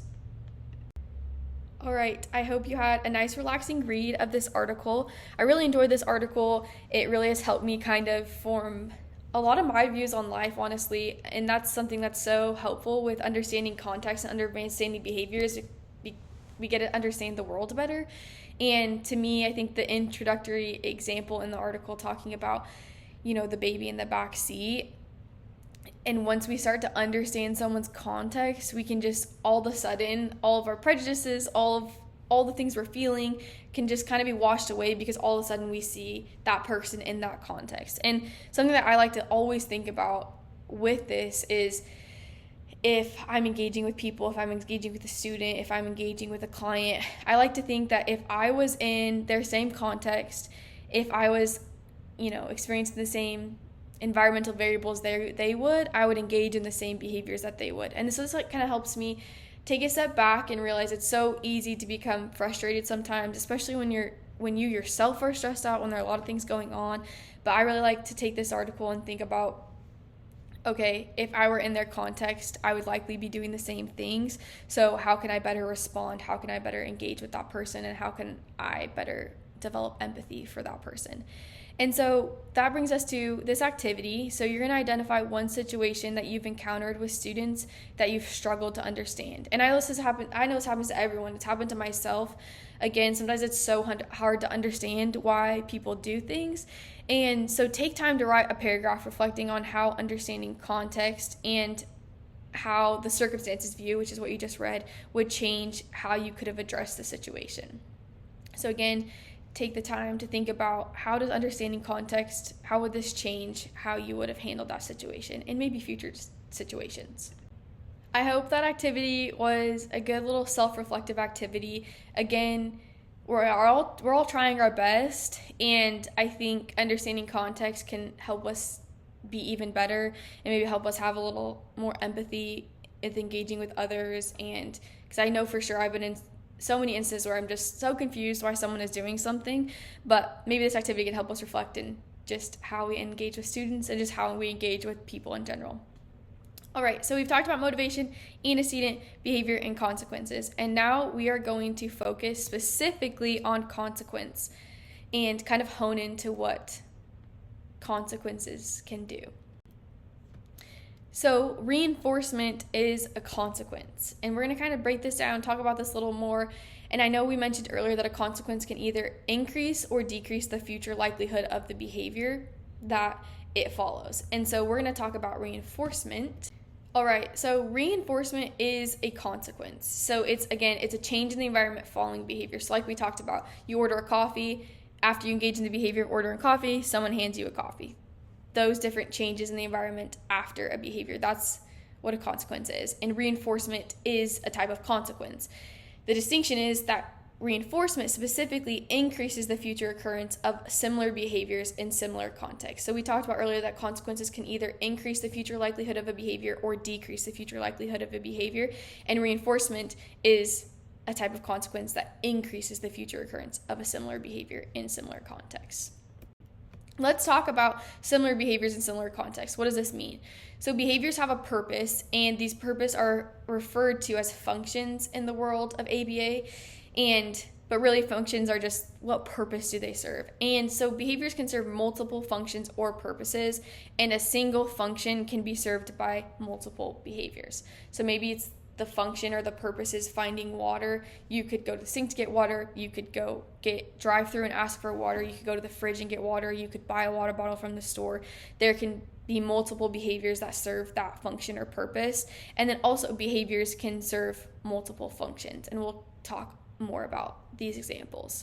All right, I hope you had a nice relaxing read of this article. I really enjoyed this article. It really has helped me kind of form a lot of my views on life, honestly, and that's something that's so helpful with understanding context and understanding behaviors. We get to understand the world better. And to me, I think the introductory example in the article talking about, the baby in the back seat, and once we start to understand someone's context, we can just all of a sudden, all of our prejudices, all the things we're feeling can just kind of be washed away, because all of a sudden we see that person in that context. And something that I like to always think about with this is, if I'm engaging with people, if I'm engaging with a student, if I'm engaging with a client, I like to think that if I was in their same context, if I was, experiencing the same environmental variables they would, I would engage in the same behaviors that they would. And this kind of helps me take a step back and realize it's so easy to become frustrated sometimes, especially when you yourself are stressed out, when there are a lot of things going on. But I really like to take this article and think about, okay, if I were in their context, I would likely be doing the same things. So how can I better respond? How can I better engage with that person? And how can I better develop empathy for that person? And so that brings us to this activity. So you're going to identify one situation that you've encountered with students that you've struggled to understand. And I know this happens to everyone. It's happened to myself. Again, sometimes it's so hard to understand why people do things. And so take time to write a paragraph reflecting on how understanding context and how the circumstances view, which is what you just read, would change how you could have addressed the situation. So again, take the time to think about, how does understanding context, how would this change how you would have handled that situation and maybe future situations. I hope that activity was a good little self-reflective activity. Again, we're all trying our best, and I think understanding context can help us be even better and maybe help us have a little more empathy with engaging with others. And because I know for sure I've been in so many instances where I'm just so confused why someone is doing something, but maybe this activity can help us reflect in just how we engage with students and just how we engage with people in general. All right, so we've talked about motivation, antecedent behavior, and consequences. And now we are going to focus specifically on consequence and kind of hone into what consequences can do. So reinforcement is a consequence. And we're going to kind of break this down, talk about this a little more. And I know we mentioned earlier that a consequence can either increase or decrease the future likelihood of the behavior that it follows. And so we're going to talk about reinforcement. All right, so reinforcement is a consequence. So it's a change in the environment following behavior. So like we talked about, you order a coffee, after you engage in the behavior of ordering coffee, someone hands you a coffee. Those different changes in the environment after a behavior, that's what a consequence is. And reinforcement is a type of consequence. The distinction is that reinforcement specifically increases the future occurrence of similar behaviors in similar contexts. So we talked about earlier that consequences can either increase the future likelihood of a behavior or decrease the future likelihood of a behavior. And reinforcement is a type of consequence that increases the future occurrence of a similar behavior in similar contexts. Let's talk about similar behaviors in similar contexts. What does this mean? So behaviors have a purpose, and these purposes are referred to as functions in the world of ABA. But really functions are just what purpose do they serve. And so behaviors can serve multiple functions or purposes, and a single function can be served by multiple behaviors. So maybe it's the function or the purpose is finding water. You could go to the sink to get water. You could go drive through and ask for water. You could go to the fridge and get water. You could buy a water bottle from the store. There can be multiple behaviors that serve that function or purpose. And then also behaviors can serve multiple functions. And we'll talk more about these examples.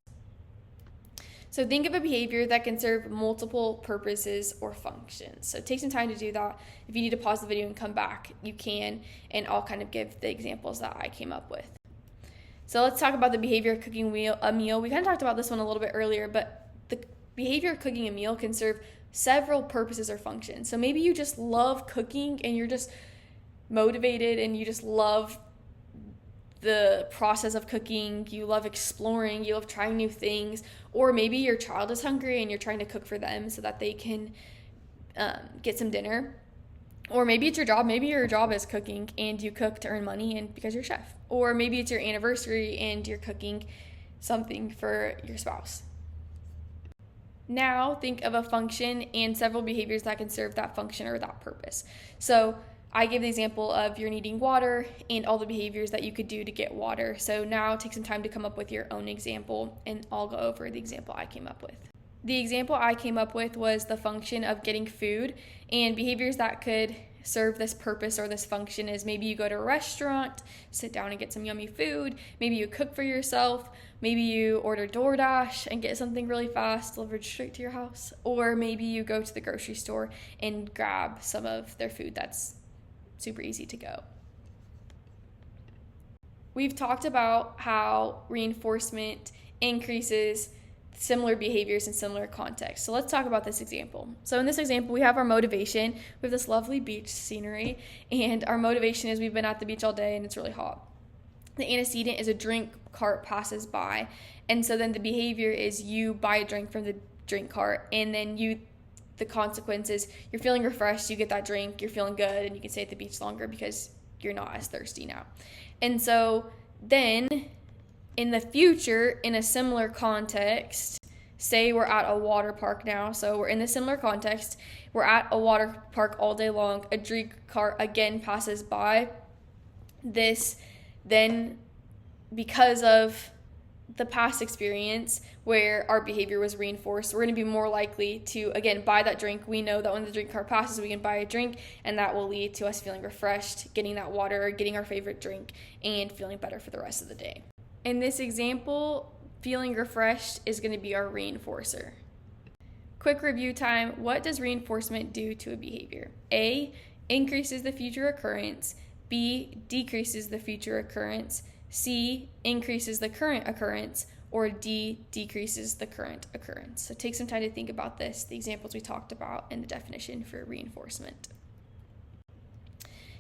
So think of a behavior that can serve multiple purposes or functions. So take some time to do that. If you need to pause the video and come back, you can, and I'll kind of give the examples that I came up with. So let's talk about the behavior of cooking a meal. We kind of talked about this one a little bit earlier, but the behavior of cooking a meal can serve several purposes or functions. So maybe you just love cooking and you're just motivated and you just love the process of cooking, you love exploring, you love trying new things, or maybe your child is hungry and you're trying to cook for them so that they can get some dinner. Or maybe it's your job. Maybe your job is cooking and you cook to earn money and because you're a chef. Or maybe it's your anniversary and you're cooking something for your spouse. Now think of a function and several behaviors that can serve that function or that purpose. So I gave the example of you're needing water and all the behaviors that you could do to get water. So now take some time to come up with your own example, and I'll go over the example I came up with. The example I came up with was the function of getting food, and behaviors that could serve this purpose or this function is maybe you go to a restaurant, sit down and get some yummy food, maybe you cook for yourself, maybe you order DoorDash and get something really fast delivered straight to your house, or maybe you go to the grocery store and grab some of their food that's super easy to go. We've talked about how reinforcement increases similar behaviors in similar contexts. So let's talk about this example. So in this example, we have our motivation. We have this lovely beach scenery, and our motivation is we've been at the beach all day and it's really hot. The antecedent is a drink cart passes by, and so then the behavior is you buy a drink from the drink cart, and then the consequence is you're feeling refreshed, you get that drink, you're feeling good, and you can stay at the beach longer because you're not as thirsty now. And so then in the future, in a similar context, say we're at a water park now, so we're in the similar context, we're at a water park all day long, a drink cart again passes by. This then, because of the past experience where our behavior was reinforced, we're going to be more likely to, again, buy that drink. We know that when the drink cart passes, we can buy a drink, and that will lead to us feeling refreshed, getting that water, getting our favorite drink, and feeling better for the rest of the day. In this example, feeling refreshed is going to be our reinforcer. Quick review time. What does reinforcement do to a behavior? A, increases the future occurrence. B, decreases the future occurrence. C, increases the current occurrence, or D, decreases the current occurrence. So take some time to think about this, the examples we talked about, and the definition for reinforcement.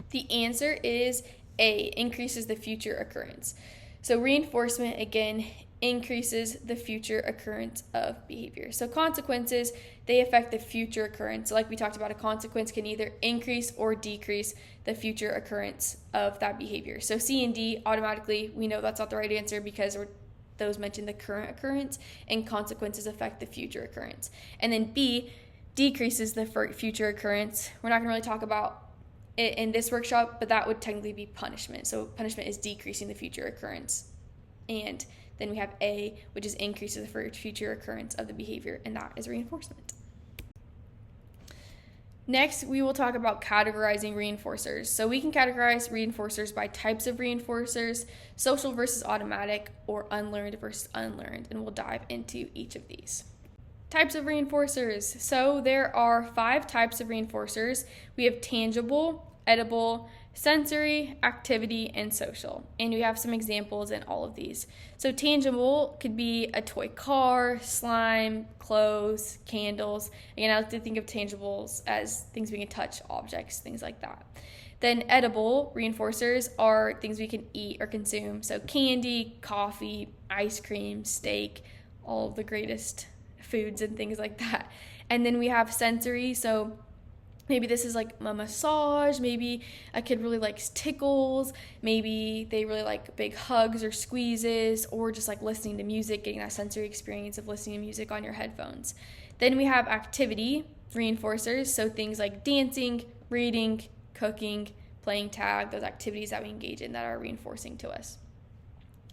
The answer is A, increases the future occurrence. So reinforcement, again, increases the future occurrence of behavior. So consequences, they affect the future occurrence. So like we talked about, a consequence can either increase or decrease the future occurrence of that behavior. So C and D, automatically, we know that's not the right answer because those mention the current occurrence, and consequences affect the future occurrence. And then B decreases the future occurrence. We're not going to really talk about it in this workshop, but that would technically be punishment. So punishment is decreasing the future occurrence. And then we have A, which is increases the future occurrence of the behavior, and that is reinforcement. Next, we will talk about categorizing reinforcers. So we can categorize reinforcers by types of reinforcers, social versus automatic, or unlearned versus unlearned, and we'll dive into each of these. Types of reinforcers. So there are 5 types of reinforcers. We have tangible, edible, sensory, activity, and social. And we have some examples in all of these. So tangible could be a toy car, slime, clothes, candles. Again, I like to think of tangibles as things we can touch, objects, things like that. Then edible reinforcers are things we can eat or consume. So candy, coffee, ice cream, steak, all of the greatest foods and things like that. And then we have sensory. So maybe this is like a massage, maybe a kid really likes tickles, maybe they really like big hugs or squeezes, or just like listening to music, getting that sensory experience of listening to music on your headphones. Then we have activity reinforcers, so things like dancing, reading, cooking, playing tag, those activities that we engage in that are reinforcing to us.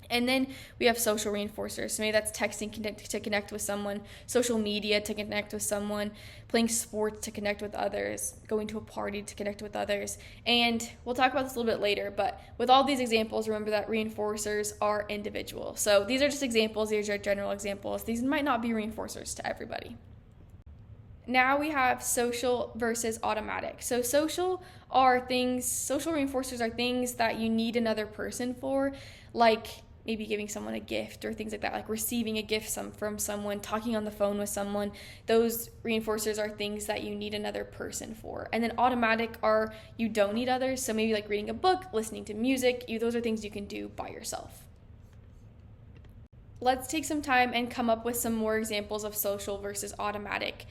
And then we have social reinforcers. So maybe that's texting to connect with someone, social media to connect with someone, playing sports to connect with others, going to a party to connect with others. And we'll talk about this a little bit later, but with all these examples, remember that reinforcers are individual. So these are just examples. These are general examples. These might not be reinforcers to everybody. Now we have social versus automatic. So social reinforcers are things that you need another person for, like maybe giving someone a gift or things like that, like receiving a gift from someone, talking on the phone with someone. Those reinforcers are things that you need another person for. And then automatic are you don't need others. So maybe like reading a book, listening to music, those are things you can do by yourself. Let's take some time and come up with some more examples of social versus automatic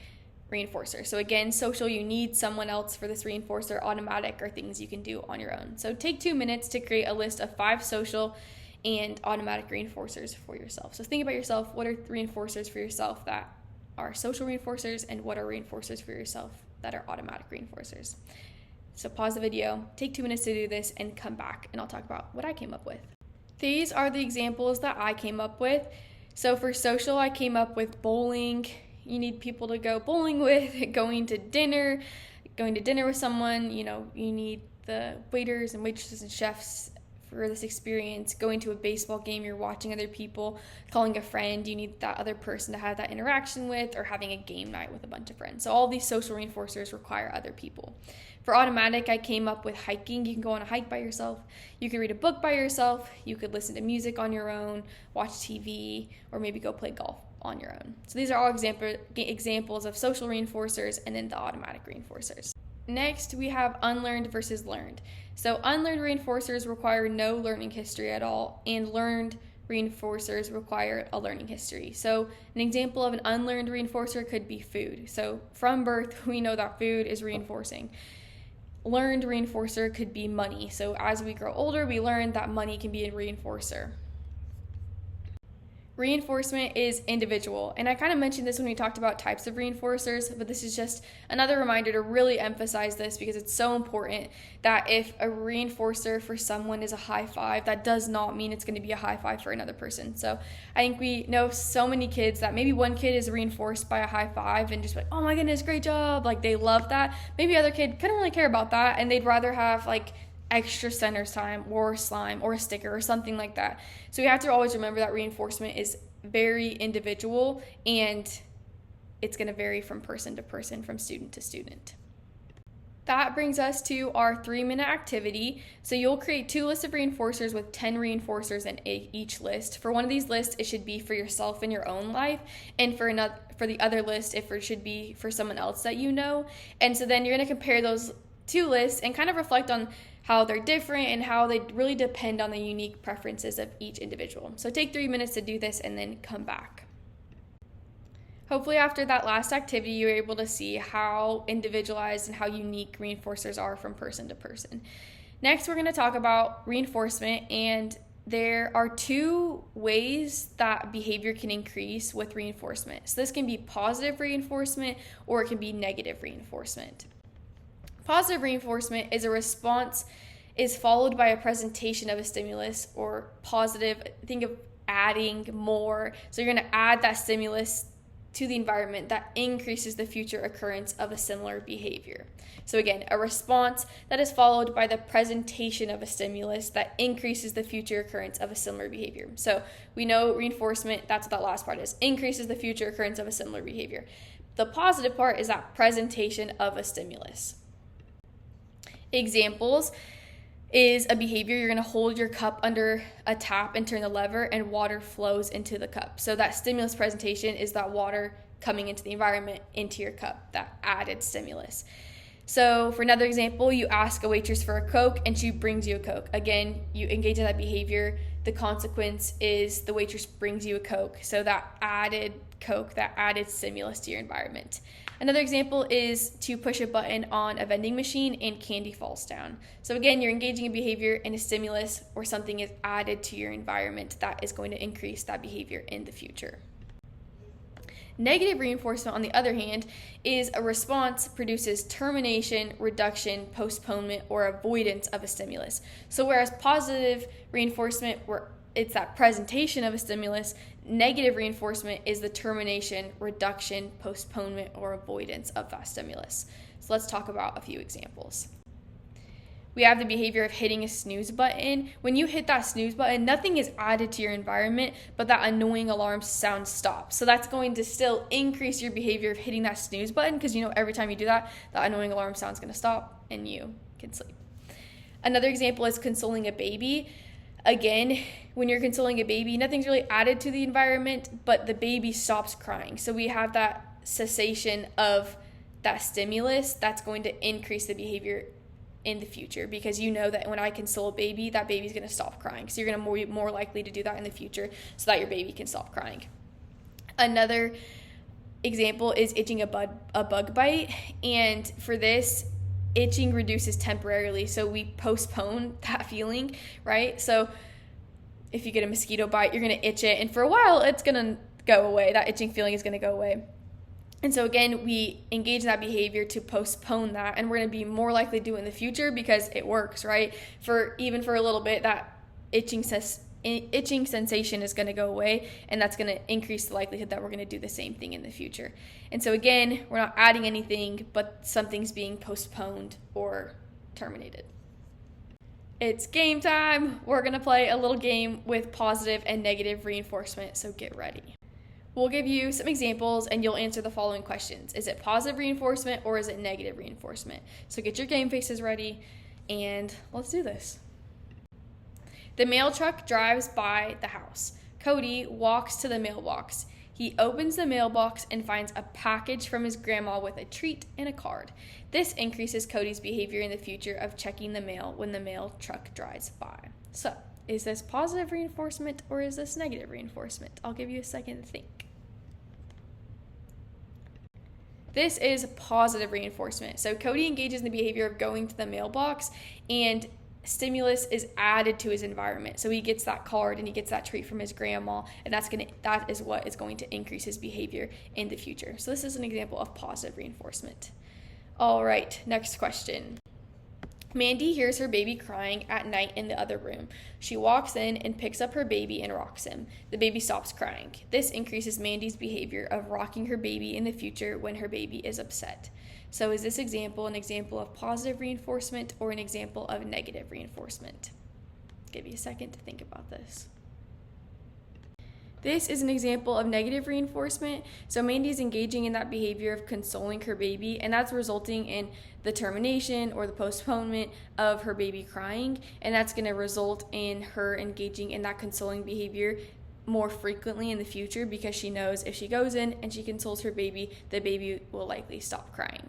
reinforcer. So again, social, you need someone else for this reinforcer. Automatic are things you can do on your own. So take 2 minutes to create a list of 5 social and automatic reinforcers for yourself. So think about yourself. What are reinforcers for yourself that are social reinforcers, and what are reinforcers for yourself that are automatic reinforcers? So pause the video, take 2 minutes to do this, and come back and I'll talk about what I came up with. These are the examples that I came up with. So for social, I came up with bowling. You need people to go bowling with, going to dinner with someone. You need the waiters and waitresses and chefs for this experience. Going to a baseball game, you're watching other people, calling a friend, you need that other person to have that interaction with, or having a game night with a bunch of friends. So all these social reinforcers require other people. For automatic, I came up with hiking. You can go on a hike by yourself, you could read a book by yourself, you could listen to music on your own, watch TV, or maybe go play golf on your own. So these are all examples of social reinforcers, and then the automatic reinforcers. Next, we have unlearned versus learned. So unlearned reinforcers require no learning history at all, and learned reinforcers require a learning history. So an example of an unlearned reinforcer could be food. So from birth, we know that food is reinforcing. Learned reinforcer could be money. So as we grow older, we learn that money can be a reinforcer. Reinforcement is individual, and I kind of mentioned this when we talked about types of reinforcers, but this is just another reminder to really emphasize this, because it's so important that if a reinforcer for someone is a high five, that does not mean it's going to be a high five for another person. So I think we know so many kids that maybe one kid is reinforced by a high five and just like, oh my goodness, great job, like they love that. Maybe the other kid couldn't really care about that, and they'd rather have like extra centers time or slime or a sticker or something like that. So we have to always remember that reinforcement is very individual, and it's going to vary from person to person, from student to student. That brings us to our 3-minute activity. So you'll create 2 lists of reinforcers with 10 reinforcers in each list. For one of these lists, it should be for yourself in your own life, and for the other list, it should be for someone else that you know. And so then you're going to compare those two lists and kind of reflect on how they're different and how they really depend on the unique preferences of each individual. So take 3 minutes to do this and then come back. Hopefully after that last activity, you were able to see how individualized and how unique reinforcers are from person to person. Next, we're going to talk about reinforcement, and there are two ways that behavior can increase with reinforcement. So this can be positive reinforcement or it can be negative reinforcement. Positive reinforcement is a response is followed by a presentation of a stimulus, or positive, think of adding more. So you're going to add that stimulus to the environment that increases the future occurrence of a similar behavior. So again, a response that is followed by the presentation of a stimulus that increases the future occurrence of a similar behavior. So we know reinforcement, that's what that last part is, increases the future occurrence of a similar behavior. The positive part is that presentation of a stimulus. Examples is a behavior, you're going to hold your cup under a tap and turn the lever and water flows into the cup. So that stimulus presentation is that water coming into the environment, into your cup, that added stimulus. So for another example, you ask a waitress for a Coke and she brings you a Coke. Again, you engage in that behavior. The consequence is the waitress brings you a Coke. So that added Coke, that added stimulus to your environment. Another example is to push a button on a vending machine and candy falls down. So again, you're engaging in behavior and a stimulus or something is added to your environment that is going to increase that behavior in the future. Negative reinforcement, on the other hand, is a response produces termination, reduction, postponement, or avoidance of a stimulus. So whereas positive reinforcement, where it's that presentation of a stimulus, negative reinforcement is the termination, reduction, postponement, or avoidance of that stimulus. So let's talk about a few examples. We have the behavior of hitting a snooze button. When you hit that snooze button, nothing is added to your environment, but that annoying alarm sound stops. So that's going to still increase your behavior of hitting that snooze button, because you know every time you do that, that annoying alarm sound is going to stop and you can sleep. Another example is consoling a baby. Again, when you're consoling a baby, nothing's really added to the environment, but the baby stops crying. So we have that cessation of that stimulus that's going to increase the behavior in the future, because you know that when I console a baby, that baby's going to stop crying. So you're going to be more likely to do that in the future so that your baby can stop crying. Another example is itching a bug bite. And for this, itching reduces temporarily. So we postpone that feeling, right? So if you get a mosquito bite, you're going to itch it. And for a while, it's going to go away. That itching feeling is going to go away. And so again, we engage in that behavior to postpone that, and we're going to be more likely to do it in the future because it works, right? Even for a little bit, that itching sensation is going to go away, and that's going to increase the likelihood that we're going to do the same thing in the future. And so again, we're not adding anything, but something's being postponed or terminated. It's game time. We're going to play a little game with positive and negative reinforcement, so get ready. We'll give you some examples and you'll answer the following questions. Is it positive reinforcement or is it negative reinforcement? So get your game faces ready and let's do this. The mail truck drives by the house. Cody walks to the mailbox. He opens the mailbox and finds a package from his grandma with a treat and a card. This increases Cody's behavior in the future of checking the mail when the mail truck drives by. So, is this positive reinforcement or is this negative reinforcement? I'll give you a second to think. This is positive reinforcement. So Cody engages in the behavior of going to the mailbox and stimulus is added to his environment. So he gets that card and he gets that treat from his grandma, and that is what is going to increase his behavior in the future. So this is an example of positive reinforcement. All right, next question. Mandy hears her baby crying at night in the other room. She walks in and picks up her baby and rocks him. The baby stops crying. This increases Mandy's behavior of rocking her baby in the future when her baby is upset. So is this example an example of positive reinforcement or an example of negative reinforcement? Give you a second to think about this. This is an example of negative reinforcement. So Mandy's engaging in that behavior of consoling her baby, and that's resulting in the termination or the postponement of her baby crying, and that's going to result in her engaging in that consoling behavior more frequently in the future because she knows if she goes in and she consoles her baby, the baby will likely stop crying.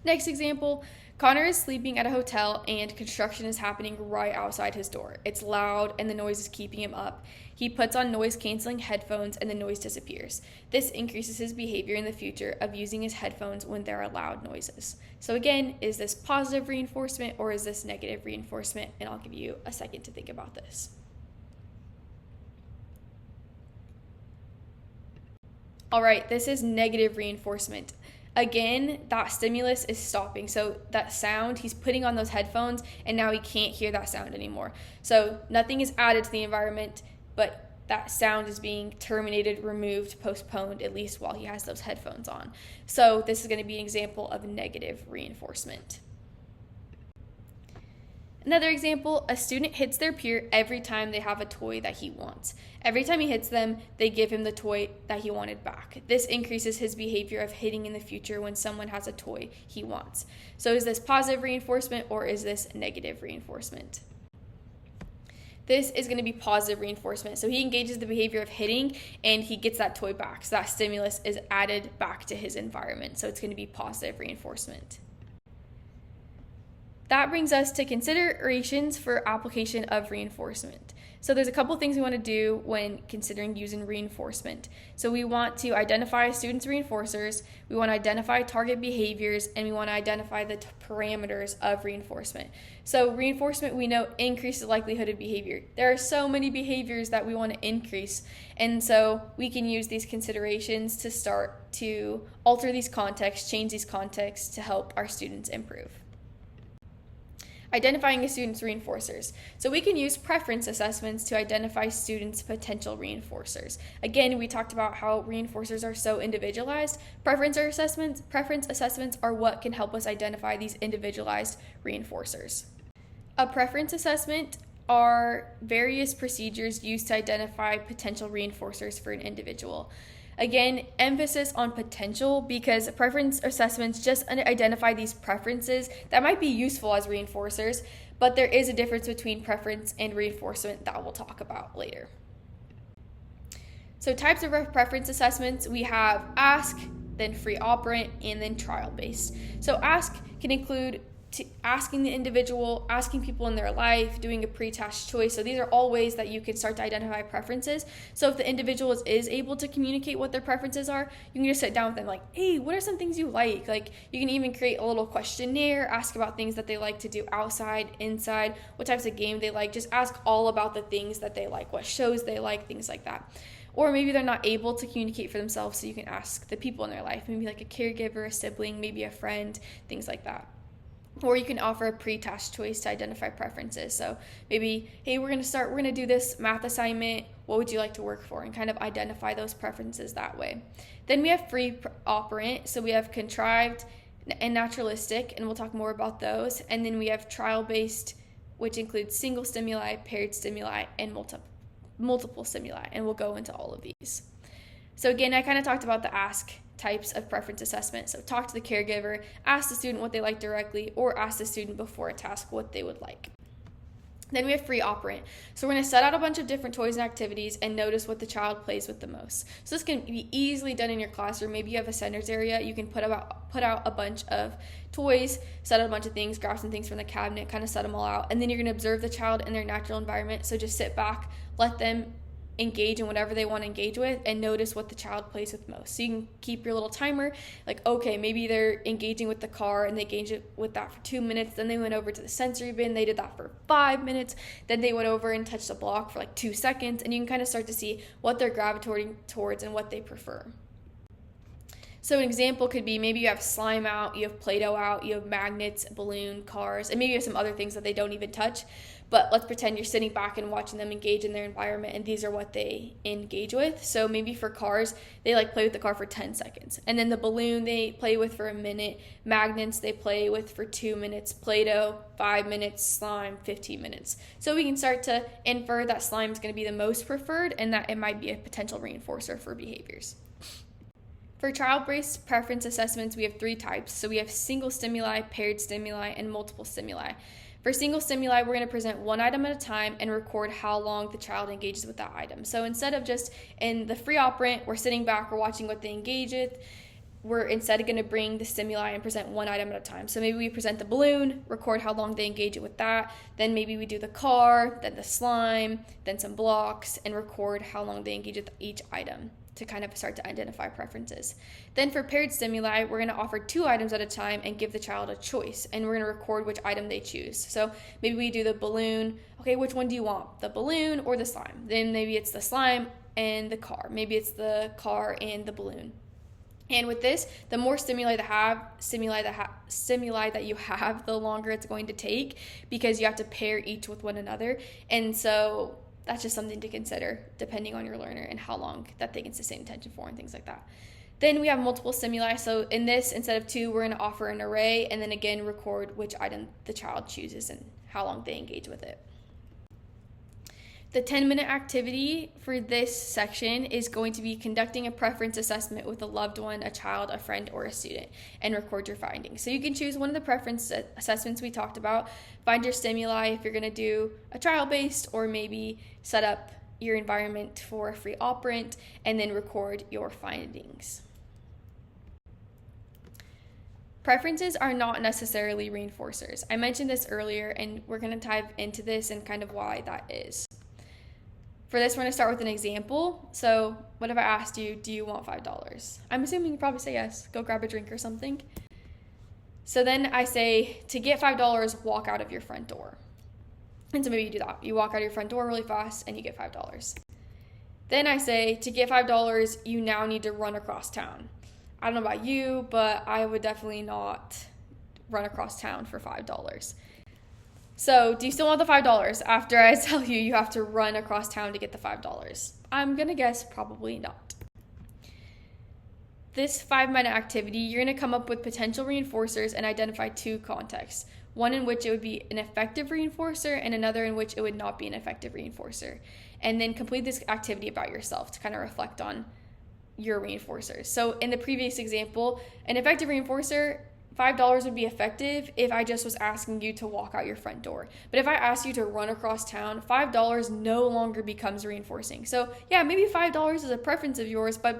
Next example, Connor is sleeping at a hotel and construction is happening right outside his door. It's loud and the noise is keeping him up. He puts on noise-canceling headphones and the noise disappears. This increases his behavior in the future of using his headphones when there are loud noises. So again, is this positive reinforcement or is this negative reinforcement? And I'll give you a second to think about this. All right, this is negative reinforcement. Again, that stimulus is stopping. So that sound, he's putting on those headphones and now he can't hear that sound anymore. So nothing is added to the environment, but that sound is being terminated, removed, postponed, at least while he has those headphones on. So this is going to be an example of negative reinforcement. Another example, a student hits their peer every time they have a toy that he wants. Every time he hits them, they give him the toy that he wanted back. This increases his behavior of hitting in the future when someone has a toy he wants. So is this positive reinforcement or is this negative reinforcement? This is going to be positive reinforcement. So he engages the behavior of hitting and he gets that toy back. So that stimulus is added back to his environment. So it's going to be positive reinforcement. That brings us to considerations for application of reinforcement. So there's a couple things we want to do when considering using reinforcement. So we want to identify a student's reinforcers, we want to identify target behaviors, and we want to identify the parameters of reinforcement. So reinforcement, we know, increases the likelihood of behavior. There are so many behaviors that we want to increase, and so we can use these considerations to start to alter these contexts, change these contexts to help our students improve. Identifying a student's reinforcers. So we can use preference assessments to identify students' potential reinforcers. Again, we talked about how reinforcers are so individualized. Preference assessments are what can help us identify these individualized reinforcers. A preference assessment are various procedures used to identify potential reinforcers for an individual. Again, emphasis on potential because preference assessments just identify these preferences that might be useful as reinforcers, but there is a difference between preference and reinforcement that we'll talk about later. So types of preference assessments, we have ask, then free operant, and then trial-based. So ask can include asking the individual, asking people in their life, doing a pre-task choice. So these are all ways that you can start to identify preferences. So if the individual is able to communicate what their preferences are, you can just sit down with them like, hey, what are some things you like? Like you can even create a little questionnaire, ask about things that they like to do outside, inside, what types of game they like. Just ask all about the things that they like, what shows they like, things like that. Or maybe they're not able to communicate for themselves, so you can ask the people in their life, maybe like a caregiver, a sibling, maybe a friend, things like that. Or you can offer a pre-task choice to identify preferences. So maybe, hey, we're going to do this math assignment. What would you like to work for? And kind of identify those preferences that way. Then we have free operant. So we have contrived and naturalistic, and we'll talk more about those. And then we have trial-based, which includes single stimuli, paired stimuli, and multiple stimuli. And we'll go into all of these. So again, I kind of talked about the ask types of preference assessment. So talk to the caregiver, ask the student what they like directly, or ask the student before a task what they would like. Then we have free operant. So we're going to set out a bunch of different toys and activities and notice what the child plays with the most. So this can be easily done in your classroom. Maybe you have a centers area. You can put out a bunch of toys, set out a bunch of things, grab some things from the cabinet, kind of set them all out. And then you're going to observe the child in their natural environment. So just sit back, let them engage in whatever they want to engage with and notice what the child plays with most. So you can keep your little timer, like, okay, maybe they're engaging with the car and they engaged with that for 2 minutes, then they went over to the sensory bin, they did that for 5 minutes, then they went over and touched the block for like 2 seconds, and you can kind of start to see what they're gravitating towards and what they prefer. So an example could be maybe you have slime out, you have Play-Doh out, you have magnets, balloon, cars, and maybe you have some other things that they don't even touch. But let's pretend you're sitting back and watching them engage in their environment, and these are what they engage with. So maybe for cars, they like play with the car for 10 seconds. And then the balloon they play with for a minute, magnets they play with for 2 minutes, Play-Doh 5 minutes, slime 15 minutes. So we can start to infer that slime is going to be the most preferred and that it might be a potential reinforcer for behaviors. For child-based preference assessments, we have 3 types. So we have single stimuli, paired stimuli, and multiple stimuli. For single stimuli, we're going to present one item at a time and record how long the child engages with that item. So instead of just in the free operant, we're sitting back, we're watching what they engage with. we're instead going to bring the stimuli and present one item at a time. So maybe we present the balloon, record how long they engage it with that, then maybe we do the car, then the slime, then some blocks, and record how long they engage with each item to kind of start to identify preferences. Then for paired stimuli, we're going to offer 2 items at a time and give the child a choice, and we're going to record which item they choose. So maybe we do the balloon. Okay, which one do you want, the balloon or the slime? Then maybe it's the slime and the car. Maybe it's the car and the balloon. And with this, the more stimuli that you have, the longer it's going to take, because you have to pair each with one another. And so that's just something to consider depending on your learner and how long that they can sustain attention for and things like that. Then we have multiple stimuli. So in this, instead of 2, we're going to offer an array, and then again record which item the child chooses and how long they engage with it. The 10-minute activity for this section is going to be conducting a preference assessment with a loved one, a child, a friend, or a student, and record your findings. So you can choose one of the preference assessments we talked about, find your stimuli if you're going to do a trial-based, or maybe set up your environment for a free operant, and then record your findings. Preferences are not necessarily reinforcers. I mentioned this earlier, and we're going to dive into this and kind of why that is. For this, we're going to start with an example. So what if I asked you, do you want $5? I'm assuming you probably say yes. Go grab a drink or something. So then I say, to get $5, walk out of your front door. And so maybe you do that. You walk out of your front door really fast and you get $5. Then I say, to get $5, you now need to run across town. I don't know about you, but I would definitely not run across town for $5. So, do you still want the $5 after I tell you you have to run across town to get the $5? I'm going to guess probably not. This 5-minute activity, you're going to come up with potential reinforcers and identify 2 contexts. One in which it would be an effective reinforcer and another in which it would not be an effective reinforcer. And then complete this activity about yourself to kind of reflect on your reinforcers. So, in the previous example, an effective reinforcer, $5 would be effective if I just was asking you to walk out your front door. But if I ask you to run across town, $5 no longer becomes reinforcing. So yeah, maybe $5 is a preference of yours, but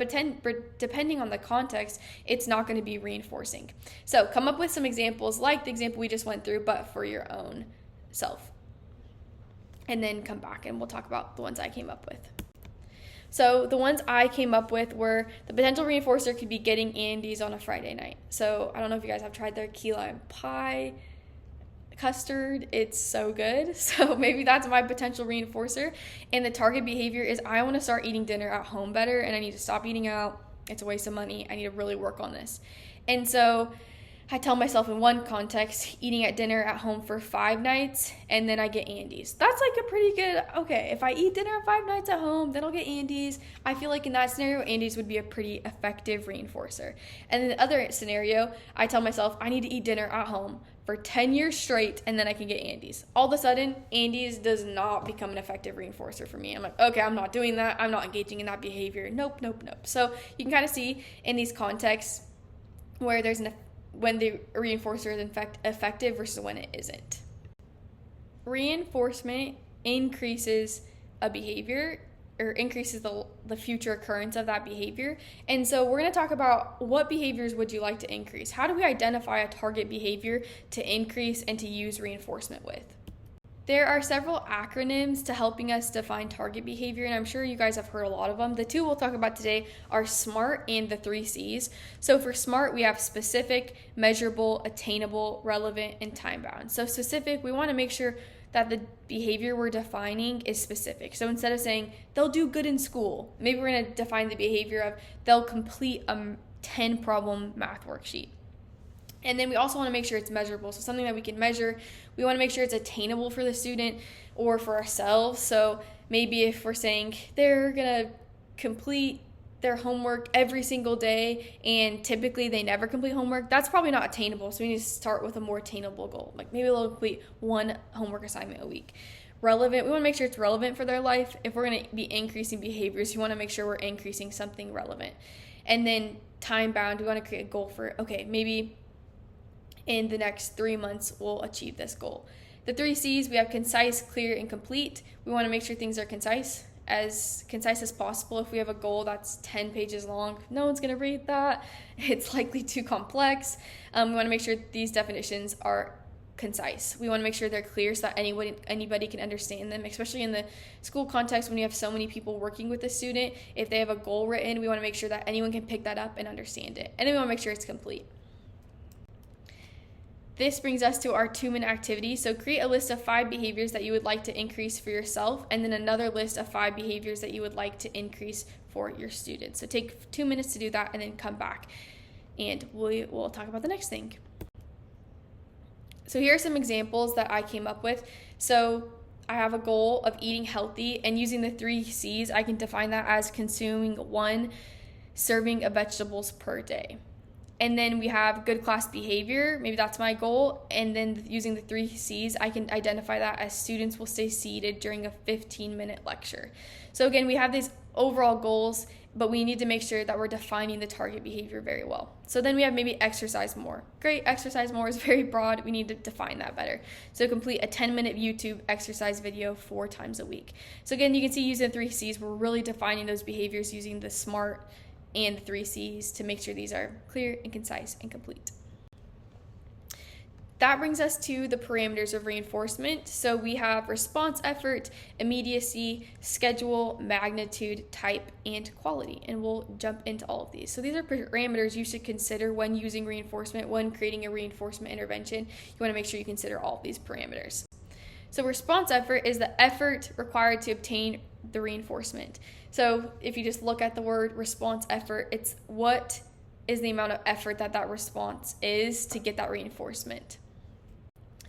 depending on the context, it's not going to be reinforcing. So come up with some examples like the example we just went through, but for your own self. And then come back and we'll talk about the ones I came up with. So the ones I came up with were the potential reinforcer could be getting Andes on a Friday night. So I don't know if you guys have tried their key lime pie custard. It's so good. So maybe that's my potential reinforcer. And the target behavior is I want to start eating dinner at home better and I need to stop eating out. It's a waste of money. I need to really work on this. And so I tell myself in one context, eating at dinner at home for 5 nights, and then I get Andes. That's like a pretty good, okay, if I eat dinner 5 nights at home, then I'll get Andes. I feel like in that scenario, Andes would be a pretty effective reinforcer. And in the other scenario, I tell myself, I need to eat dinner at home for 10 years straight, and then I can get Andes. All of a sudden, Andes does not become an effective reinforcer for me. I'm like, okay, I'm not doing that. I'm not engaging in that behavior. Nope. So you can kind of see in these contexts where there's when the reinforcer is effective versus when it isn't. Reinforcement increases a behavior or increases the future occurrence of that behavior. And so we're going to talk about what behaviors would you like to increase? How do we identify a target behavior to increase and to use reinforcement with? There are several acronyms to helping us define target behavior, and I'm sure you guys have heard a lot of them. The 2 we'll talk about today are SMART and the 3 C's. So for SMART, we have specific, measurable, attainable, relevant, and time-bound. So specific, we want to make sure that the behavior we're defining is specific. So instead of saying, they'll do good in school, maybe we're going to define the behavior of they'll complete a 10-problem math worksheet. And then we also want to make sure it's measurable. So something that we can measure. We want to make sure it's attainable for the student or for ourselves. So maybe if we're saying they're going to complete their homework every single day and typically they never complete homework, that's probably not attainable. So we need to start with a more attainable goal. Like maybe they'll complete 1 homework assignment a week. Relevant, we want to make sure it's relevant for their life. If we're going to be increasing behaviors, you want to make sure we're increasing something relevant. And then time bound, we want to create a goal for, okay, maybe in the next 3 months, we'll achieve this goal. The 3 C's, we have concise, clear, and complete. We want to make sure things are concise as concise as possible. If we have a goal that's 10 pages long, no one's going to read that. It's likely too complex. We want to make sure these definitions are concise. We want to make sure they're clear so that anybody can understand them, especially in the school context when you have so many people working with a student. If they have a goal written, we want to make sure that anyone can pick that up and understand it. And then we want to make sure it's complete. This brings us to our 2-minute activity. So create a list of 5 behaviors that you would like to increase for yourself, and then another list of 5 behaviors that you would like to increase for your students. So take 2 minutes to do that and then come back and we'll talk about the next thing. So here are some examples that I came up with. So I have a goal of eating healthy, and using the 3 C's, I can define that as consuming 1 serving of vegetables per day. And then we have good class behavior, maybe that's my goal, and then using the 3 C's, I can identify that as students will stay seated during a 15-minute lecture. So again, we have these overall goals, but we need to make sure that we're defining the target behavior very well. So then we have maybe exercise more. Great, exercise more is very broad. We need to define that better. So complete a 10-minute YouTube exercise video 4 times a week. So again, you can see using the 3 C's, we're really defining those behaviors using the SMART and the 3 C's to make sure these are clear and concise and complete. That brings us to the parameters of reinforcement. So we have response effort, immediacy, schedule, magnitude, type, and quality. And we'll jump into all of these. So these are parameters you should consider when using reinforcement, when creating a reinforcement intervention. You want to make sure you consider all of these parameters. So response effort is the effort required to obtain the reinforcement. So if you just look at the word response effort, it's what is the amount of effort that response is to get that reinforcement.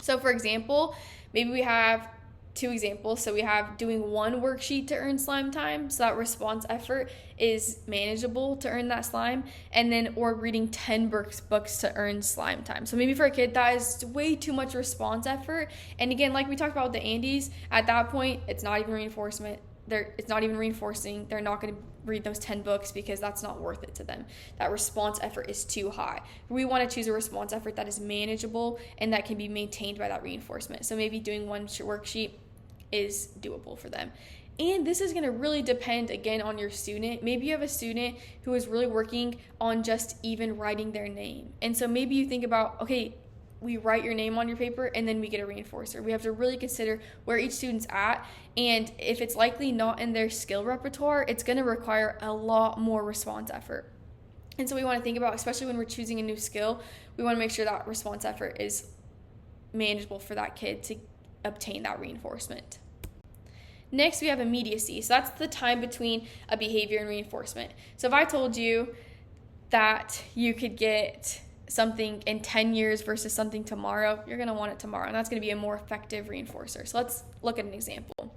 So for example, maybe we have 2 examples. So we have doing 1 worksheet to earn slime time. So that response effort is manageable to earn that slime. And then, or reading 10 books to earn slime time. So maybe for a kid, that is way too much response effort. And again, like we talked about with the Andes, at that point, it's not even reinforcement. It's not even reinforcing. They're not going to read those 10 books because that's not worth it to them. That response effort is too high. We want to choose a response effort that is manageable and that can be maintained by that reinforcement. So maybe doing 1 worksheet is doable for them. And this is going to really depend, again, on your student. Maybe you have a student who is really working on just even writing their name. And so maybe you think about, okay, we write your name on your paper and then we get a reinforcer. We have to really consider where each student's at, and if it's likely not in their skill repertoire, it's going to require a lot more response effort. And so we want to think about, especially when we're choosing a new skill, we want to make sure that response effort is manageable for that kid to obtain that reinforcement. Next, we have immediacy. So that's the time between a behavior and reinforcement. So if I told you that you could get something in 10 years versus something tomorrow, you're going to want it tomorrow, and that's going to be a more effective reinforcer. So let's look at an example.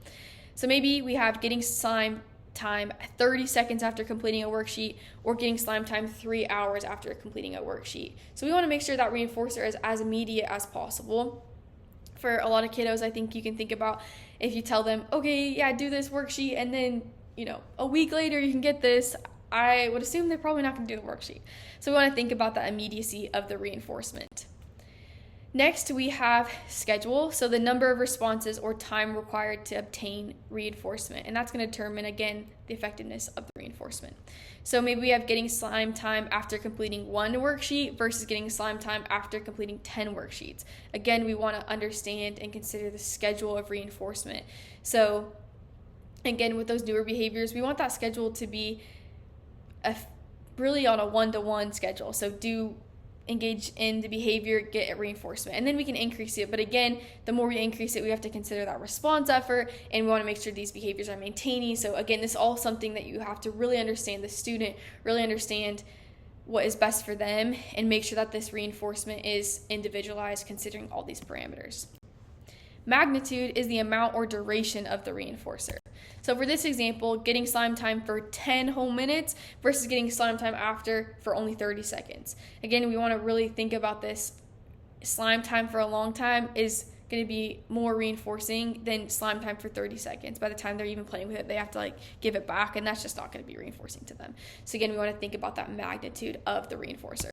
So maybe we have getting slime time 30 seconds after completing a worksheet, or getting slime time 3 hours after completing a worksheet. So we want to make sure that reinforcer is as immediate as possible. For a lot of kiddos, I think you can think about if you tell them, okay, yeah, do this worksheet, and then, a week later you can get this, I would assume they're probably not going to do the worksheet. So we want to think about the immediacy of the reinforcement. Next, we have schedule, so the number of responses or time required to obtain reinforcement, and that's going to determine, again, the effectiveness of the reinforcement. So maybe we have getting slime time after completing 1 worksheet versus getting slime time after completing 10 worksheets. Again, we want to understand and consider the schedule of reinforcement. So again, with those newer behaviors, we want that schedule to be really on a 1-to-1 schedule. So do engage in the behavior, get a reinforcement, and then we can increase it. But again, the more we increase it, we have to consider that response effort, and we want to make sure these behaviors are maintaining. So again, this is all something that you have to really understand the student, really understand what is best for them, and make sure that this reinforcement is individualized considering all these parameters. Magnitude is the amount or duration of the reinforcer. So for this example, getting slime time for 10 whole minutes versus getting slime time after for only 30 seconds. Again, we want to really think about this. Slime time for a long time is going to be more reinforcing than slime time for 30 seconds. By the time they're even playing with it, they have to give it back, and that's just not going to be reinforcing to them. So again, we want to think about that magnitude of the reinforcer.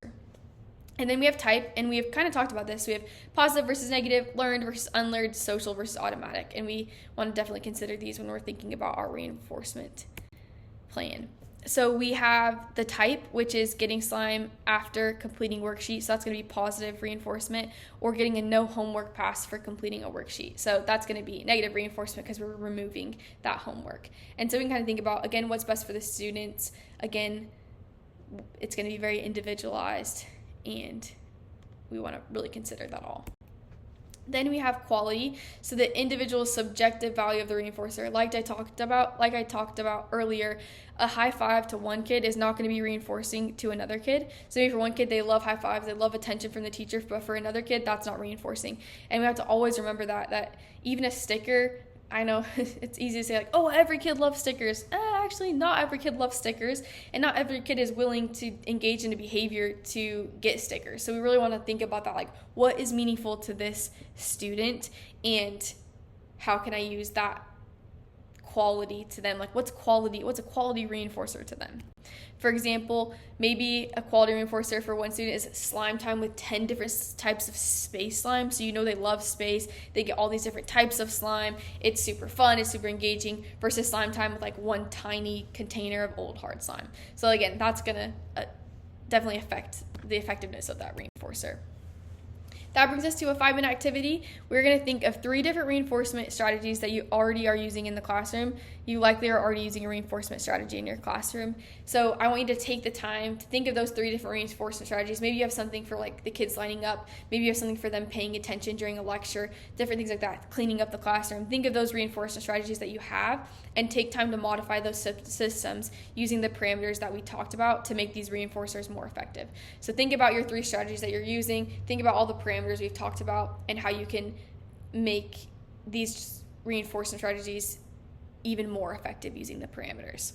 And then we have type, and we have kind of talked about this. We have positive versus negative, learned versus unlearned, social versus automatic. And we want to definitely consider these when we're thinking about our reinforcement plan. So we have the type, which is getting slime after completing worksheet. So that's going to be positive reinforcement, or getting a no homework pass for completing a worksheet. So that's going to be negative reinforcement because we're removing that homework. And so we can kind of think about, again, what's best for the students. Again, it's going to be very individualized, and we want to really consider that all. Then we have quality, so the individual subjective value of the reinforcer. Like I talked about earlier, a high five to one kid is not going to be reinforcing to another kid. So maybe for one kid, they love high fives, they love attention from the teacher, but for another kid, that's not reinforcing. And we have to always remember that even a sticker, I know it's easy to say like, oh, every kid loves stickers. Actually, not every kid loves stickers, and not every kid is willing to engage in a behavior to get stickers. So we really want to think about that, like, what is meaningful to this student, and how can I use that quality to them? Like, what's a quality reinforcer to them? For example, maybe a quality reinforcer for one student is slime time with 10 different types of space slime. So they love space. They get all these different types of slime. It's super fun. It's super engaging, versus slime time with like one tiny container of old hard slime. So again, that's going to definitely affect the effectiveness of that reinforcer. That brings us to a 5-minute activity. We're going to think of 3 different reinforcement strategies that you already are using in the classroom. You likely are already using a reinforcement strategy in your classroom. So I want you to take the time to think of those 3 different reinforcement strategies. Maybe you have something for like the kids lining up. Maybe you have something for them paying attention during a lecture, different things like that, cleaning up the classroom. Think of those reinforcement strategies that you have, and take time to modify those systems using the parameters that we talked about to make these reinforcers more effective. So think about your 3 strategies that you're using. Think about all the parameters we've talked about and how you can make these reinforcement strategies even more effective using the parameters.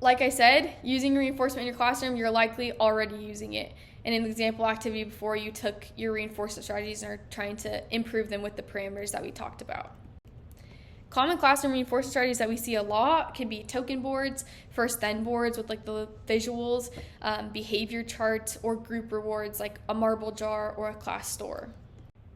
Like I said, using reinforcement in your classroom, you're likely already using it. In an example activity before, you took your reinforcement strategies and are trying to improve them with the parameters that we talked about. Common classroom reinforcement strategies that we see a lot can be token boards, first then boards with like the visuals, behavior charts, or group rewards like a marble jar or a class store.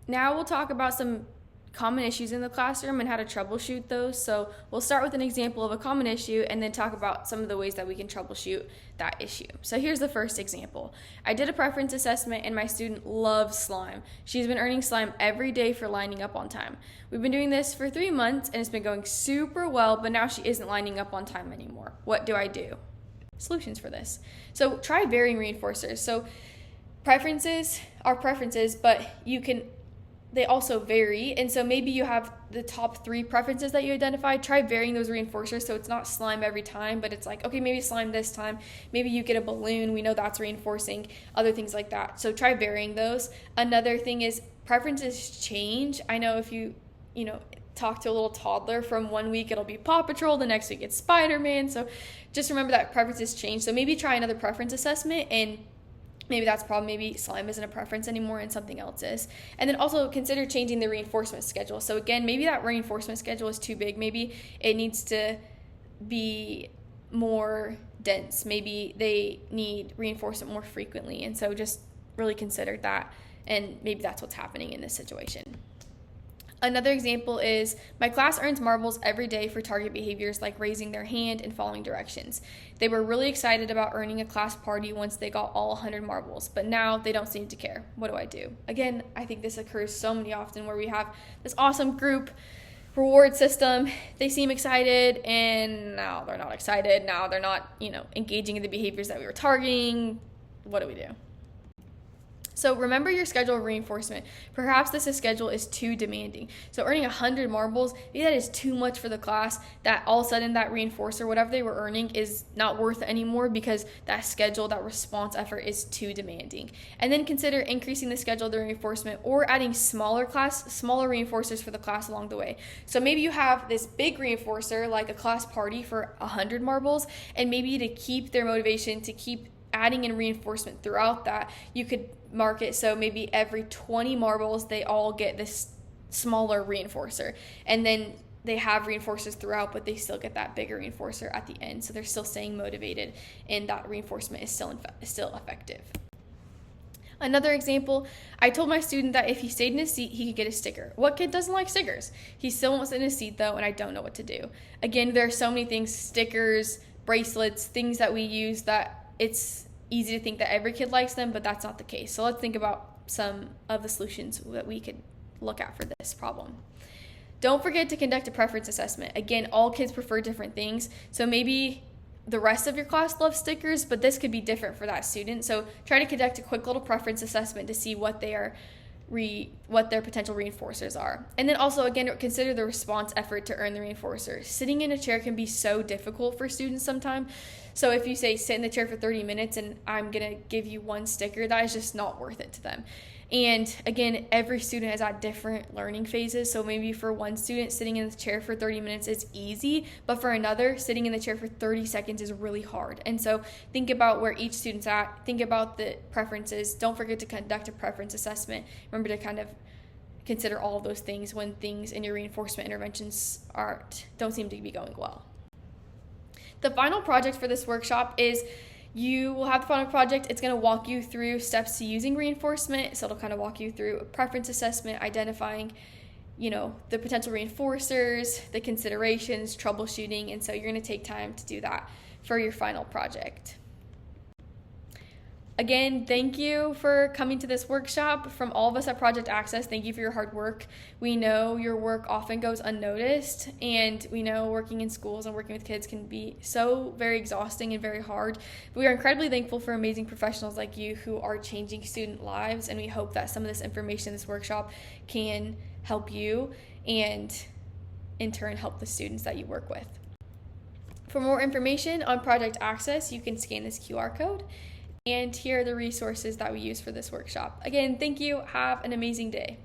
Now we'll talk about some common issues in the classroom and how to troubleshoot those. So we'll start with an example of a common issue and then talk about some of the ways that we can troubleshoot that issue. So here's the first example. I did a preference assessment and my student loves slime. She's been earning slime every day for lining up on time. We've been doing this for 3 months and it's been going super well, but now she isn't lining up on time anymore. What do I do? Solutions for this. So try varying reinforcers. So preferences are preferences, but they also vary, and so maybe you have the top 3 preferences that you identified. Try varying those reinforcers so it's not slime every time, but it's like, okay, maybe slime this time. Maybe you get a balloon. We know that's reinforcing, other things like that. So try varying those. Another thing is preferences change. I know if you talk to a little toddler, from one week it'll be Paw Patrol, the next week it's Spider-Man. So just remember that preferences change. So maybe try another preference assessment, and maybe that's a problem. Maybe slime isn't a preference anymore and something else is. And then also consider changing the reinforcement schedule. So again, maybe that reinforcement schedule is too big. Maybe it needs to be more dense. Maybe they need reinforcement more frequently. And so just really consider that. And maybe that's what's happening in this situation. Another example is, my class earns marbles every day for target behaviors like raising their hand and following directions. They were really excited about earning a class party once they got all 100 marbles, but now they don't seem to care. What do I do? Again, I think this occurs so many often where we have this awesome group reward system. They seem excited and now they're not excited. Now they're not, engaging in the behaviors that we were targeting. What do we do? So remember your schedule of reinforcement. Perhaps this schedule is too demanding. So earning 100 marbles, maybe that is too much for the class, that all of a sudden that reinforcer, whatever they were earning, is not worth it anymore because that schedule, that response effort is too demanding. And then consider increasing the schedule of the reinforcement or adding smaller reinforcers for the class along the way. So maybe you have this big reinforcer like a class party for 100 marbles, and maybe to keep their motivation to keep adding in reinforcement throughout that, you could mark it so maybe every 20 marbles they all get this smaller reinforcer, and then they have reinforcers throughout, but they still get that bigger reinforcer at the end. So they're still staying motivated, and that reinforcement is still effective. Another example, I told my student that if he stayed in his seat, he could get a sticker. What kid doesn't like stickers? He still won't sit in his seat though, and I don't know what to do. Again, there are so many things, stickers, bracelets, things that we use that it's easy to think that every kid likes them, but that's not the case. So let's think about some of the solutions that we could look at for this problem. Don't forget to conduct a preference assessment. Again, all kids prefer different things, so maybe the rest of your class loves stickers, but this could be different for that student. So try to conduct a quick little preference assessment to see what their potential reinforcers are. And then also, again, consider the response effort to earn the reinforcer. Sitting in a chair can be so difficult for students sometimes. So if you say sit in the chair for 30 minutes and I'm going to give you one sticker, that is just not worth it to them. And again, every student is at different learning phases. So maybe for one student, sitting in the chair for 30 minutes is easy, but for another, sitting in the chair for 30 seconds is really hard. And so think about where each student's at, think about the preferences. Don't forget to conduct a preference assessment. Remember to kind of consider all of those things when things in your reinforcement interventions don't seem to be going well. The final project for this workshop is you will have the final project. It's going to walk you through steps to using reinforcement. So it'll kind of walk you through a preference assessment, identifying, the potential reinforcers, the considerations, troubleshooting. And so you're going to take time to do that for your final project. Again, thank you for coming to this workshop. From all of us at Project Access, thank you for your hard work. We know your work often goes unnoticed, and we know working in schools and working with kids can be so very exhausting and very hard. But we are incredibly thankful for amazing professionals like you who are changing student lives, and we hope that some of this information in this workshop can help you and in turn help the students that you work with. For more information on Project Access, you can scan this QR code. And here are the resources that we use for this workshop. Again, thank you. Have an amazing day.